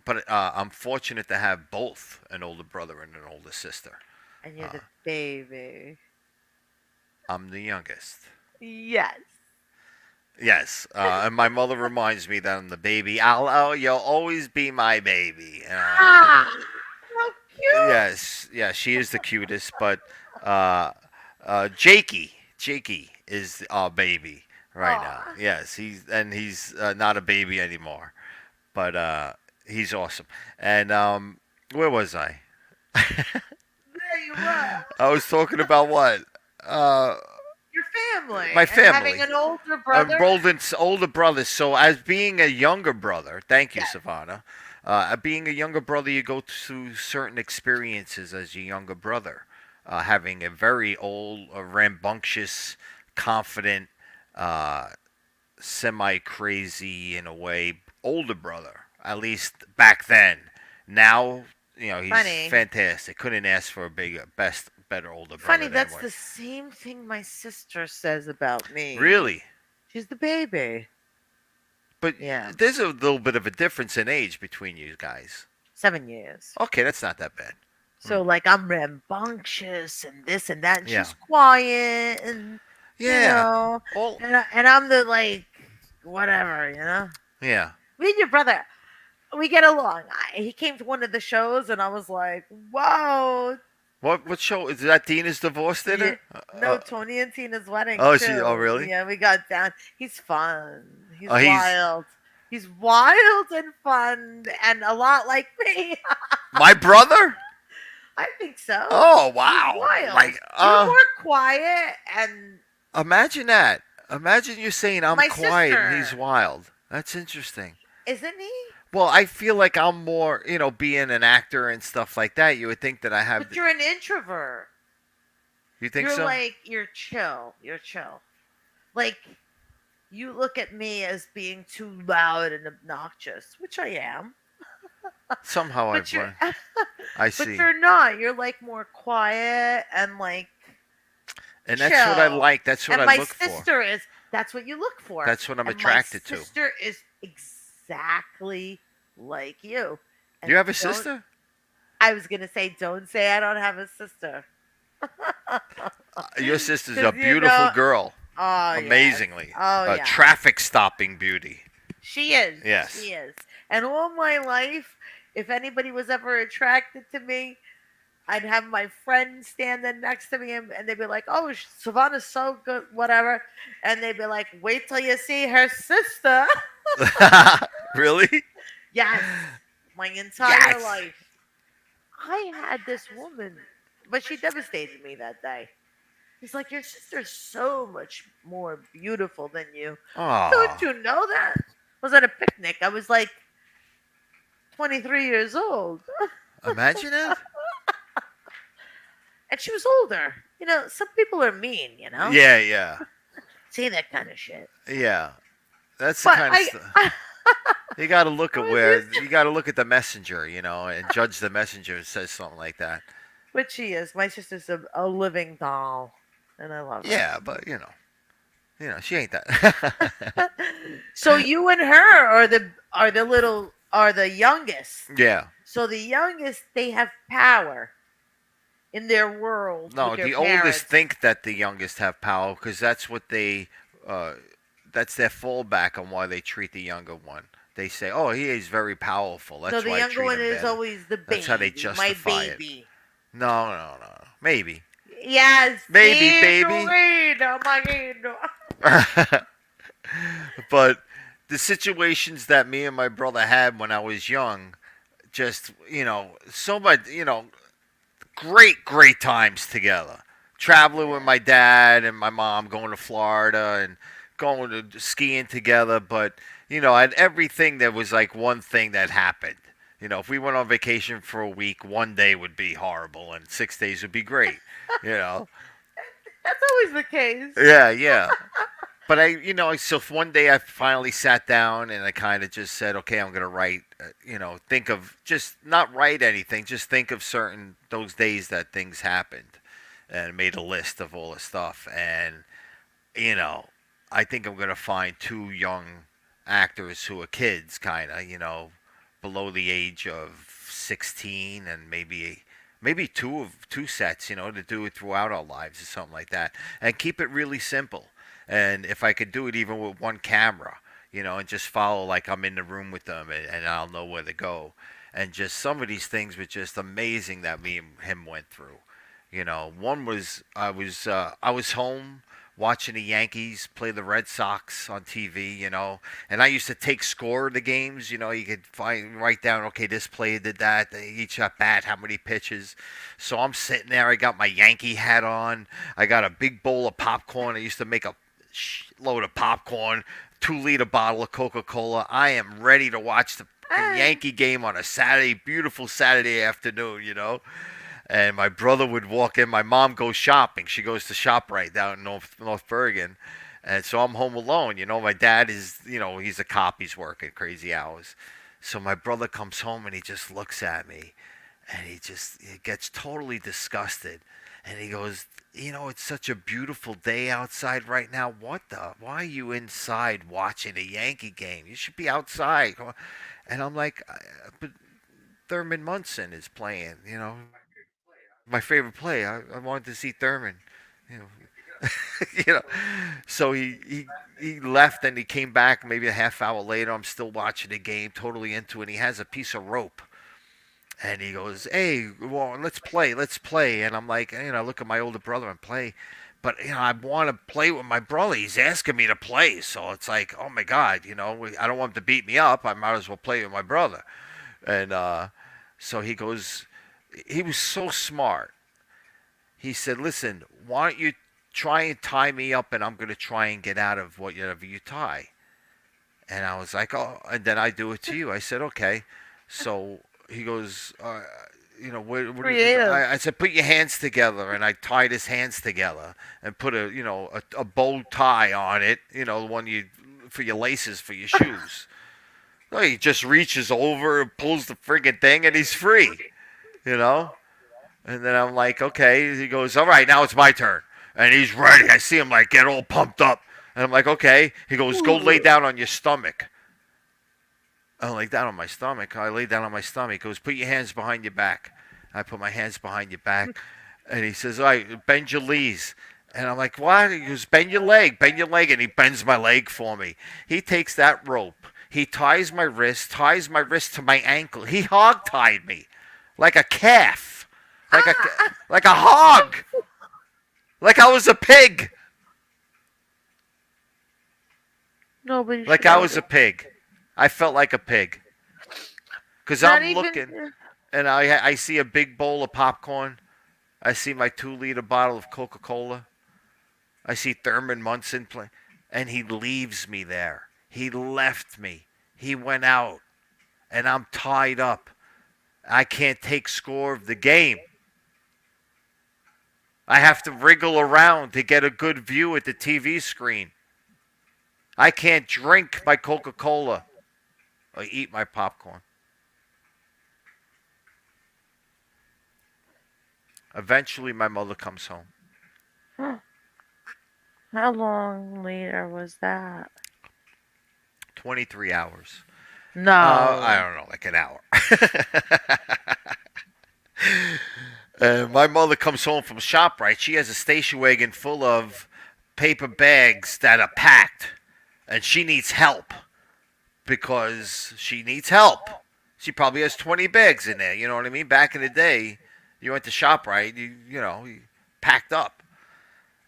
But I'm fortunate to have both an older brother and an older sister. And you're Uh, the baby. I'm the youngest. Yes. Yes, and my mother reminds me that I'm the baby. You'll always be my baby. Ah, so cute. Yes, yeah, she is the cutest, but uh, Jakey is our baby right now. Aw. Yes, he's not a baby anymore, but he's awesome. And where was I? There you were. I was talking about what? Uh, Your family. my And having family. an older brother. Bolden's older brother. So, as being a younger brother, thank you, Yes. Savannah. Being a younger brother, you go through certain experiences as your younger brother. Having a very old, rambunctious, confident, uh, semi crazy in a way, older brother, at least back then. Now, he's Funny. fantastic. Couldn't ask for a bigger, better older brother Funny, than that's what. the same thing my sister says about me. Really? She's the baby. But Yeah. there's a little bit of a difference in age between you guys. 7 years. Okay, that's not that bad. So like I'm rambunctious and this and that, and Yeah. she's quiet and Yeah. All. and I'm the like whatever, Yeah. Me and your brother, we get along. He came to one of the shows and I was like, whoa, What show is that? Dina's divorce Yeah. dinner? No, Tony and Tina's wedding Oh, she. Oh, too. really? Yeah, we got down. He's fun. He's Oh, he's wild. He's wild and fun and a lot like me. my brother. I think so. Oh, He's wow! wild. Like, You're more quiet and imagine that. Imagine you saying I'm my quiet and he's sister, wild. That's interesting. isn't he? Well, I feel like I'm more, being an actor and stuff like that. You would think that I have. But you're an introvert. You think so? You're chill. You're chill. Like you look at me as being too loud and obnoxious, which I am. Somehow But I've you're learned. I but see. you're not. You're like more quiet and like And that's what I chill. like. That's what And I my look for. sister is that's what you look for. That's what I'm And my attracted to. sister is exactly like you. You And have a don't sister? I was gonna say don't say I don't have a sister. Your sister's a 'Cause beautiful girl. oh yes. Amazingly. Oh A yeah. traffic stopping beauty. She is. Yes. She is. And all my life, if anybody was ever attracted to me, I'd have my friends standing next to me and they'd be like, oh, Silvana's so good, whatever. And they'd be like, wait till you see her sister. Really? Yes. My entire Yes. life. I had this woman, but she devastated me that day. He's like, your sister's so much more beautiful than you. Oh, Don't you know that? I was at a picnic. I was like 23 years old. imagine it. And she was older. Some people are mean. Yeah, yeah, Say that kind of shit. yeah. That's the But kind of stuff. You got to look at you got to look at the messenger, and judge the messenger who says something like that. But she is. My sister's a living doll. And I love her. Yeah, but she ain't that. So you and her are the youngest. Yeah. So the youngest, they have power in their world. No, with their the parents. oldest think that the youngest have power because that's what that's their fallback on why they treat the younger one. They say, "Oh, he is very powerful. That's So the why I younger treat one him is better." always the baby. That's how they My justify it. baby. No, no, no. Maybe. Yes. Maybe, baby. But the situations that me and my brother had when I was young, just, so much, great, great times together. Traveling with my dad and my mom, going to Florida and going to skiing together. But, at everything, there was like one thing that happened. If we went on vacation for a week, one day would be horrible and 6 days would be great. You know? That's always the case. Yeah, yeah. But so one day I finally sat down and I kind of just said, okay, I'm going to write, think of just not write anything, just think of those days that things happened and made a list of all the stuff. And, I think I'm going to find two young actors who are kids, kind of, below the age of 16 and maybe two sets, to do it throughout our lives or something like that, and keep it really simple. And if I could do it even with one camera, and just follow like I'm in the room with them, and I'll know where to go. And just some of these things were just amazing that me and him went through. One was I was home watching the Yankees play the Red Sox on TV, and I used to take score of the games. You could write down, okay, this player did that, each at bat, how many pitches. So I'm sitting there, I got my Yankee hat on, I got a big bowl of popcorn. I used to make a load of popcorn, 2-liter bottle of Coca-Cola. I am ready to watch the Yankee game on a Saturday, beautiful Saturday afternoon. And my brother would walk in. My mom goes shopping. She goes to ShopRite down in North Bergen. And so I'm home alone. My dad is, he's a cop. He's working crazy hours. So my brother comes home and he just looks at me. And he gets totally disgusted. And he goes, it's such a beautiful day outside right now. Why are you inside watching a Yankee game? You should be outside. And I'm like, but Thurman Munson is playing, my favorite play. I wanted to see Thurman, you know. you know. So he left and he came back maybe a half hour later. I'm still watching the game, totally into it. And he has a piece of rope And he goes, "Hey, well, let's play, let's play." And I'm like, look at my older brother and play, but I want to play with my brother. He's asking me to play, so it's like, oh my god, I don't want him to beat me up. I might as well play with my brother. And so he goes, he was so smart. He said, "Listen, why don't you try and tie me up, and I'm gonna try and get out of whatever you tie." And I was like, "Oh," and then I do it to you. I said, "Okay." So he goes, what do you, Creative. I said, "Put your hands together," and I tied his hands together and put a bow tie on it, the one you for your laces for your shoes. No, he just reaches over and pulls the friggin' thing, and he's free, you know. And then I'm like, okay. He goes, all right, now it's my turn, and he's ready. I see him like get all pumped up, and I'm like, okay. He goes, go lay down on your stomach. I lay down on my stomach. I lay down on my stomach. He goes, put your hands behind your back. I put my hands behind your back. And he says, all right, bend your knees. And I'm like, what? He goes, bend your leg, bend your leg. And he bends my leg for me. He takes that rope. He ties my wrist to my ankle. He hog tied me like a calf, like a hog, like I was a pig, Nobody like should I ever. was a pig. I felt like a pig. Because Not I'm looking, even. and I see a big bowl of popcorn. I see my 2-liter bottle of Coca-Cola. I see Thurman Munson play. And he leaves me there. He left me. He went out. And I'm tied up. I can't take score of the game. I have to wriggle around to get a good view at the TV screen. I can't drink my Coca-Cola or eat my popcorn. Eventually, my mother comes home. How long later was that? 23 hours. I No. don't know, like an hour. My mother comes home from ShopRite. She has a station wagon full of paper bags that are packed. And she needs help because she needs help. She probably has 20 bags in there. You know what I mean? Back in the day, you went to ShopRite, you packed up.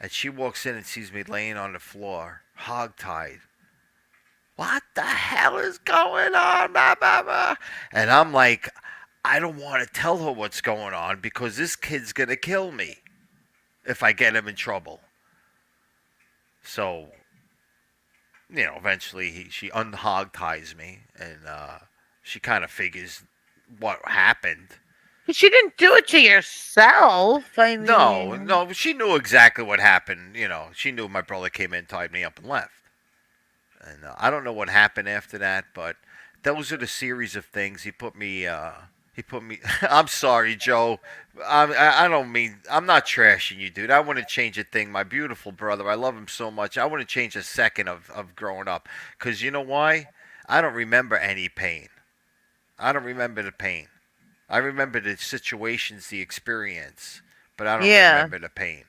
And she walks in and sees me laying on the floor, hogtied. What the hell is going on? Blah, blah, blah. And I'm like, I don't want to tell her what's going on because this kid's going to kill me if I get him in trouble. So, eventually she unhog-ties me and she kind of figures what happened. She didn't do it to yourself. I No, mean, no, she knew exactly what happened. She knew my brother came in, tied me up, and left. And I don't know what happened after that, but those are the series of things. He put me. I'm sorry, Joe. I don't mean. I'm not trashing you, dude. I want to change a thing. My beautiful brother. I love him so much. I want to change a second of growing up. Because you know why? I don't remember any pain. I don't remember the pain. I remember the situations, the experience, but I don't yeah. remember the pain.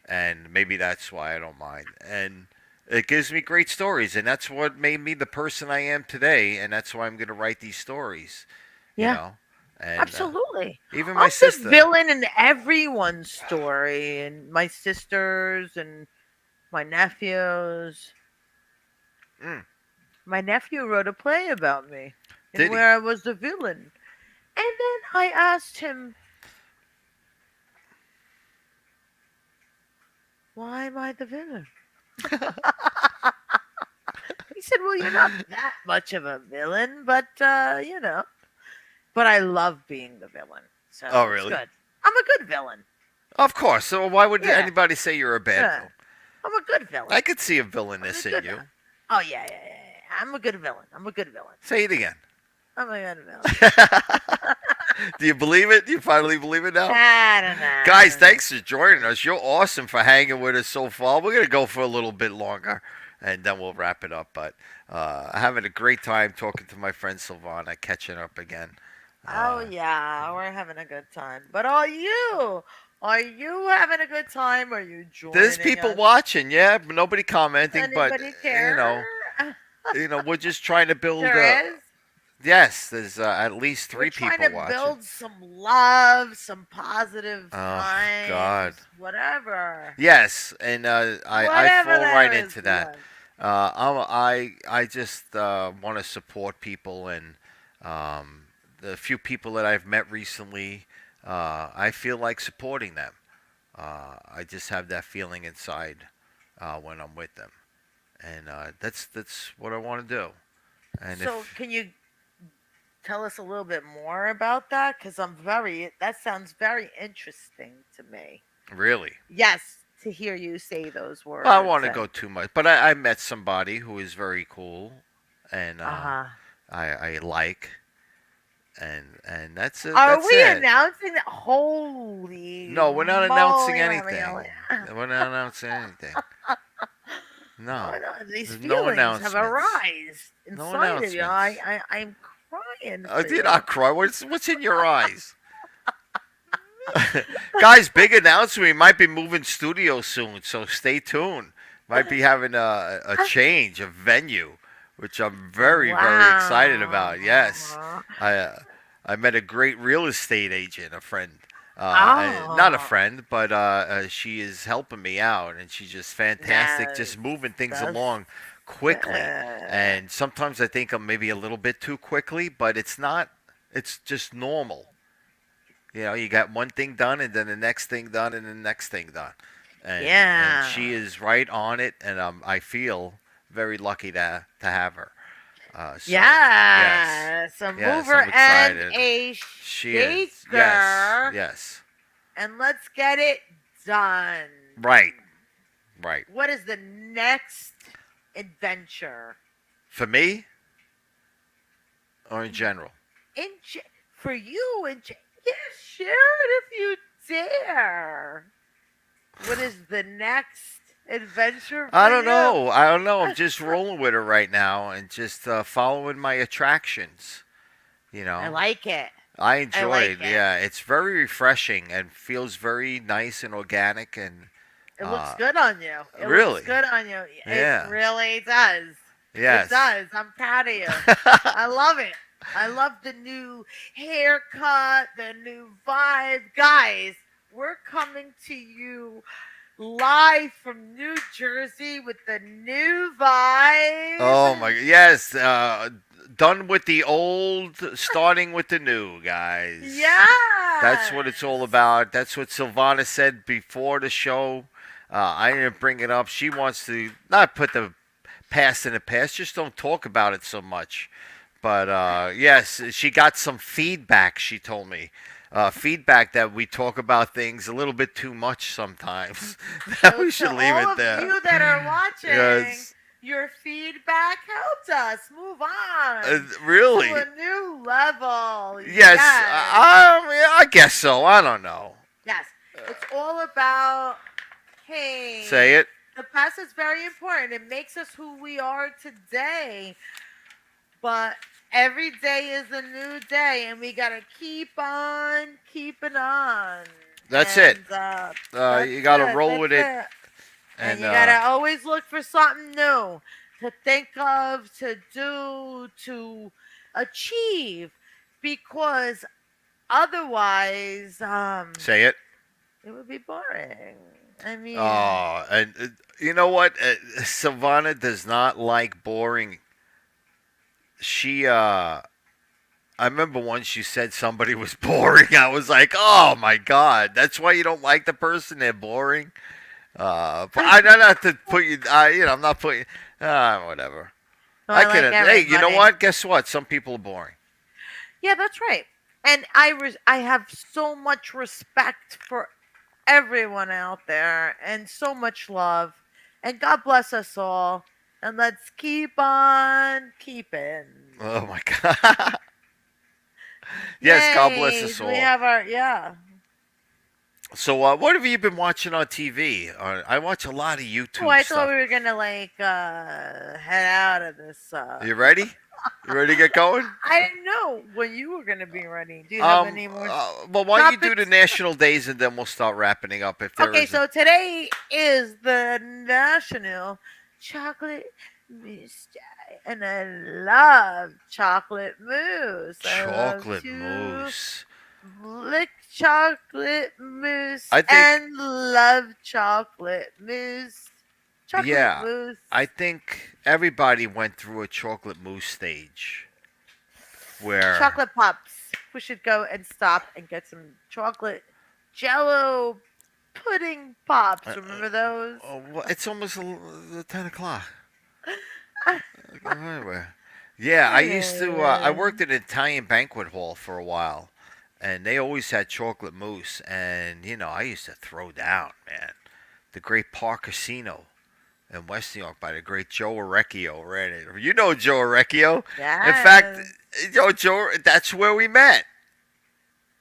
And maybe that's why I don't mind. And it gives me great stories, and that's what made me the person I am today. And that's why I'm going to write these stories, you Yeah. know. And Absolutely. even my I'm the sister. villain in everyone's story, and my sisters and my nephews. Mm, My nephew wrote a play about me, and did he? where I was the villain. And then I asked him, "Why am I the villain?" He said, "Well, you're not that much of a villain, but But I love being the villain, Oh, so it's really? good. I'm a good villain. Of course. So why would Yeah, anybody say you're a bad yeah. villain? I'm a good I villain. could see a I'm a villainess in good you. one. Oh yeah. I'm a good villain. I'm a good villain. Say it again. I'm a good villain. Do you believe it? Do you finally believe it now? I don't know. I Guys, don't know. thanks for joining us. You're awesome for hanging with us so far. We're going to go for a little bit longer and then we'll wrap it up. But having a great time talking to my friend Silvana, catching up again. Oh Uh, yeah, we're having a good time. But are you? Are you having a good time? Are you there's joining people us? watching, yeah, but nobody commenting. But Anybody you care? know, we're just trying to build There a is. Yes, there's at least We're 3 trying people to watching. build some love, some positive Oh God. times, whatever. Yes, and I Whatever fall right there is into that. love. I just want to support people, and um, the few people that I've met recently, I feel like supporting them. I just have that feeling inside when I'm with them, and that's what I want to do. And So, if can you tell us a little bit more about that? Because that sounds very interesting to me. really, Yes, to hear you say those well, I don't want words. to go And, too much, but I met somebody who is very cool, and uh, I like, and that's it. are That's we it. announcing that? Holy No, we're not announcing moly, anything. Mario. We're not announcing anything. Oh, No, no, these there's no feelings have announcements. arised No inside of you. announcements. I'm crying Oh, for did you. not cry. What's in your eyes? Guys, big announcement. We might be moving studios soon, so stay tuned. Might be having a change of venue, which I'm very, very excited about. Yes. Wow. I, uh, I met a great real estate agent, a friend. Not a Oh, friend, but she is helping me out, and she's just fantastic, yes, just moving things that's along quickly. good. And sometimes I think I'm maybe a little bit too quickly, but it's not. It's just normal. You know, you got one thing done, and then the next thing done, and the next thing done, and she Yeah. is right on it, and I feel very lucky to have her. So yes, Yes, a yes, mover I'm and excited. a She is. Yes, shaker. yes. And let's get it done. Right, right. What is the next adventure? For me or in general? In for you, yes, share it if you dare. What is the next adventure I for don't you? know. I don't know. I'm just rolling with her right now and just following my attractions. You I know, like it. I I enjoy like it. it. Yeah, it's very refreshing and feels very nice and organic and It looks uh, good on you. It looks really, good on you. It yeah, really does. It yes. does. I'm proud of you. I love it. I love the new haircut, the new vibe. Guys, we're coming to you live from New Jersey with the new Oh my, vibe. yes. Done with the old, starting with the new, guys. That's what it's all Yes. about. That's what Silvana said before the show. I didn't bring it up. She wants to not put the past in the past, just don't talk about it so much. But yes, she got some feedback, she told me. Feedback that we talk about things a little bit too much sometimes. That So, we to should leave all it of there. you that are watching, Yes. your feedback helped us move on to Really? a new level. Yes. Yes. I guess so. I don't know. Yes. It's all about, hey, Say it. the past is very important. It makes us who we are today. But every day is a new day, and we got to keep on keeping on. That's it. And that's You got to it. roll That's with it. it. And And you gotta always look for something new to think of, to do, to achieve, because otherwise, say it. it would be boring. I mean, Oh, and you know what? Savannah does not like boring. I remember once you said somebody was boring. I was like, oh my god, that's why you don't like the person. They're boring. But I not to put you. I'm not putting. Whatever. so I I like can. Hey, you know everybody. what? Guess what? Some people are boring. Yeah, that's right. And I have so much respect for everyone out there, and so much love. And God bless us all. And let's keep on keeping. Oh my god. Yes, God bless Yay! us We all. have our, yeah. So, what have you been watching on TV? I watch a lot of Oh, YouTube I thought stuff. we were gonna like head out of this. You ready? You ready to get going? I didn't know when you were gonna be ready. Do you have any more Well, why don't you do the topics? national days and then we'll start wrapping up if there Okay, isn't. so today is the National Chocolate Moustache and I love chocolate mousse. I love Chocolate to mousse. lick chocolate mousse I think, and love chocolate mousse. Chocolate yeah, mousse. I think everybody went through a chocolate mousse stage where Chocolate pops. We should go and stop and get some chocolate jello pudding pops. Remember those? it's almost 10 o'clock. Yeah, I used to. I worked at an Italian banquet hall for a while, and they always had chocolate mousse. And I used to throw down, man. The Great Park Casino in West New York by the great Joe Orecchio ran it. You know Joe Orecchio. In fact, Yes. Joe, that's where we met.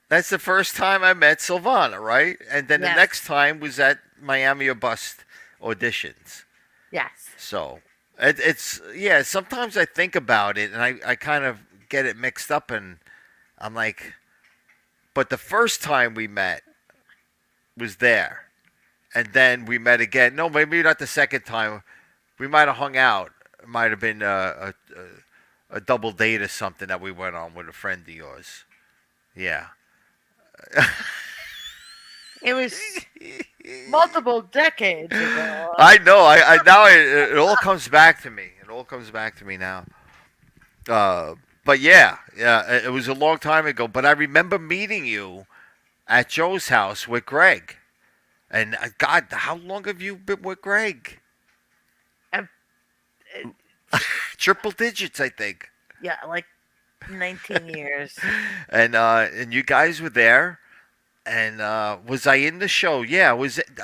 That's the first time I met Silvana, right? And then the Yes. next time was at Miami or Bust auditions. Yes. So it's yeah. Sometimes I think about it and I kind of get it mixed up, and I'm like, but the first time we met was there, and then we met again. No, maybe not the second time. We might have hung out. It might have been a double date or something that we went on with a friend of yours. Yeah. It was multiple decades ago. I know. I now it all comes back to me. It all comes back to me now. But yeah, it was a long time ago. But I remember meeting you at Joe's house with Greg. And God, how long have you been with Greg? Uh, Triple digits, I think. Yeah, like 19 years. And you guys were there. And was I in the show? Yeah,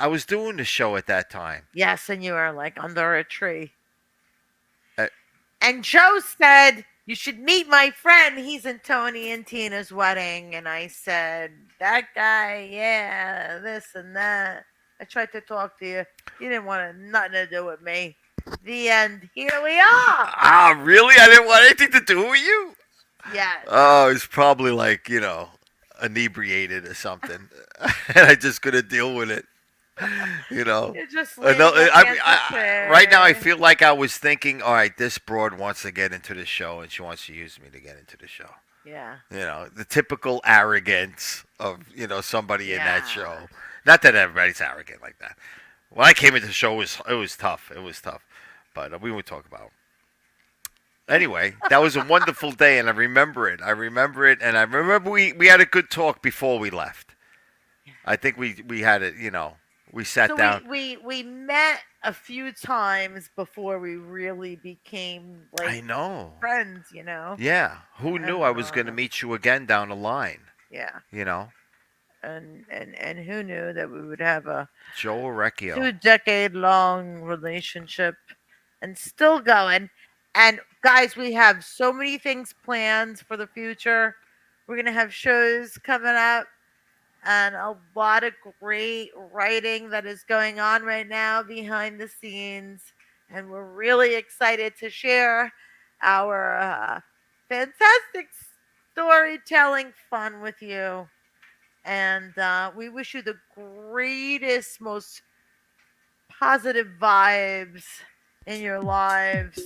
I was doing the show at that time. Yes, and you were like under a tree. Uh, And Joe said, "You should meet my friend. He's in Tony and Tina's wedding." And I said, "That guy, yeah, this and that." I tried to talk to you. You didn't want nothing to do with me. The end. Here we are. Ah, really? I didn't want anything to do with you? Yes. Oh, it's probably like, inebriated or something. And I just couldn't deal with it. You're just I know, laying against the chair. right now I feel like I was thinking, all right, this broad wants to get into the show and she wants to use me to get into the show. Yeah. The typical arrogance of, somebody in that Yeah. show. Not that everybody's arrogant like that. When I came into the show, it was tough. It was tough. But we won't talk about it. Anyway, that was a wonderful day, and I remember it. And I remember we had a good talk before we left. I think we had it, we sat So down. we met a few times before we really became I like know. friends, Yeah. Who knew I was going to uh, meet you again down the line? Yeah. And who knew that we would have a Joe Orecchio. 2-decade long relationship and still going. And guys, we have so many things planned for the future. We're gonna have shows coming up and a lot of great writing that is going on right now behind the scenes. And we're really excited to share our fantastic storytelling fun with you. And we wish you the greatest, most positive vibes in your lives.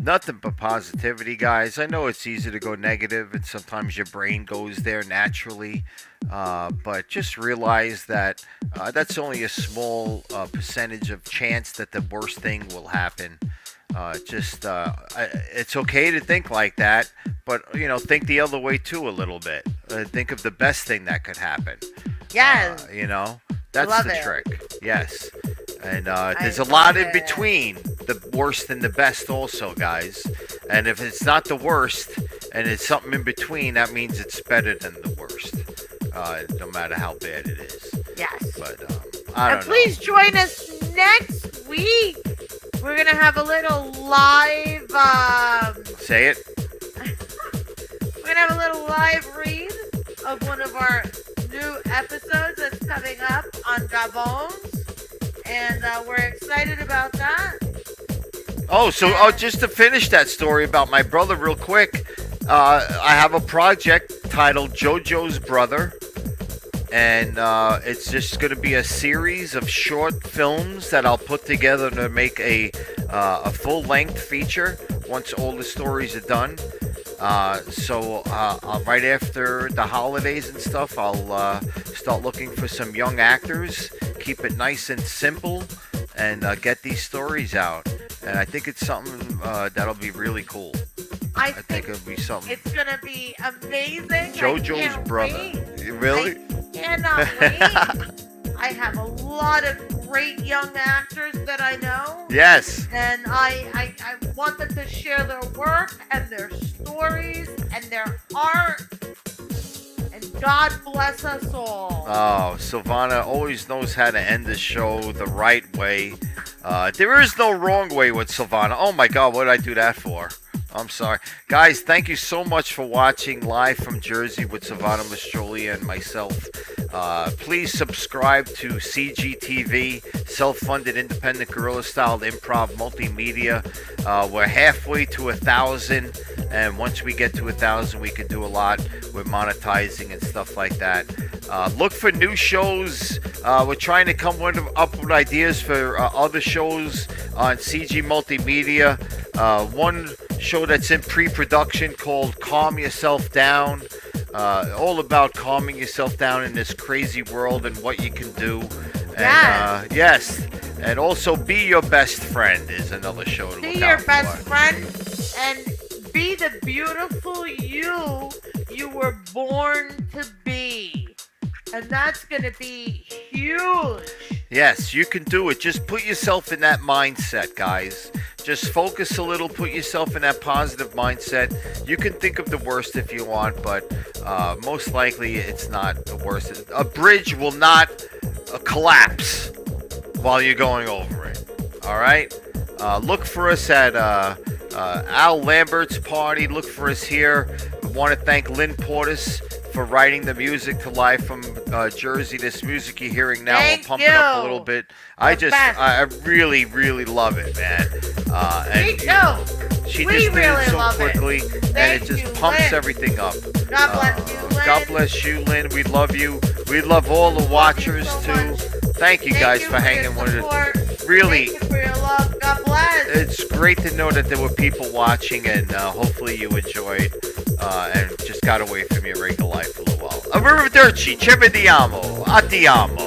Nothing but positivity, guys. I know it's easy to go negative, and sometimes your brain goes there naturally. But just realize that that's only a small percentage of chance that the worst thing will happen. It's okay to think like that, but think the other way too a little bit. Think of the best thing that could happen. Yes. That's Love the it. trick. Yes. And there's a love lot in it. between the worst and the best, also, guys. And if it's not the worst and it's something in between, that means it's better than the worst, no matter how bad it is. Yes. But I And don't please join us next week. We're gonna have a little live. know. Say it. We're gonna have a little live read of one of our new episodes that's coming up on Gabons, and we're excited about that. Oh, just to finish that story about my brother real quick, I have a project titled JoJo's Brother, and it's just going to be a series of short films that I'll put together to make a full-length feature once all the stories are done. So right after the holidays and stuff, I'll start looking for some young actors, keep it nice and simple, and get these stories out. And I think it's something that'll be really cool. I think it'll be something. It's gonna be amazing. JoJo's brother. Wait. Really? I cannot wait. I have a lot of great young actors that I know. Yes. And I want them to share their work and their stories and their art. And God bless us all. Oh, Silvana always knows how to end the show the right way. There is no wrong way with Silvana. Oh my God, what did I do that for? I'm sorry. Guys, thank you so much for watching Live from Jersey with Silvana Mastrolia and myself. Please subscribe to CGTV, self-funded, independent, guerrilla-styled improv multimedia. We're halfway to 1,000, and once we get to 1,000, we can do a lot with monetizing and stuff like that. Look for new shows. We're trying to come up with ideas for other shows on CG Multimedia. One show that's in pre-production called Calm Yourself Down. All about calming yourself down in this crazy world and what you can do. And, yes. And also Be Your Best Friend is another show to look out for. Be your best friend and be the beautiful you were born to be. And that's going to be huge. Yes, you can do it. Just put yourself in that mindset, guys. Just focus a little, put yourself in that positive mindset. You can think of the worst if you want, but most likely it's not the worst. A bridge will not collapse while you're going over it. All right? Look for us at Al Lambert's party. Look for us here. I want to thank Lynn Portis for writing the music to Live from Jersey. This music you're hearing now, we'll pump it up a little bit. I really, really love it, man. Me too. She We just did really it so love it. quickly, and it just pumps Lynn. everything up. God bless you, Lynn. God bless you, Lynn. We love you. We love all the watchers so too. much. Thank you guys for hanging with us. Really, Thank you for your love. God bless. it's great to know that there were people watching, and hopefully you enjoyed and just got away from your regular life a little while. Arrivederci, ci vediamo, a ti amo.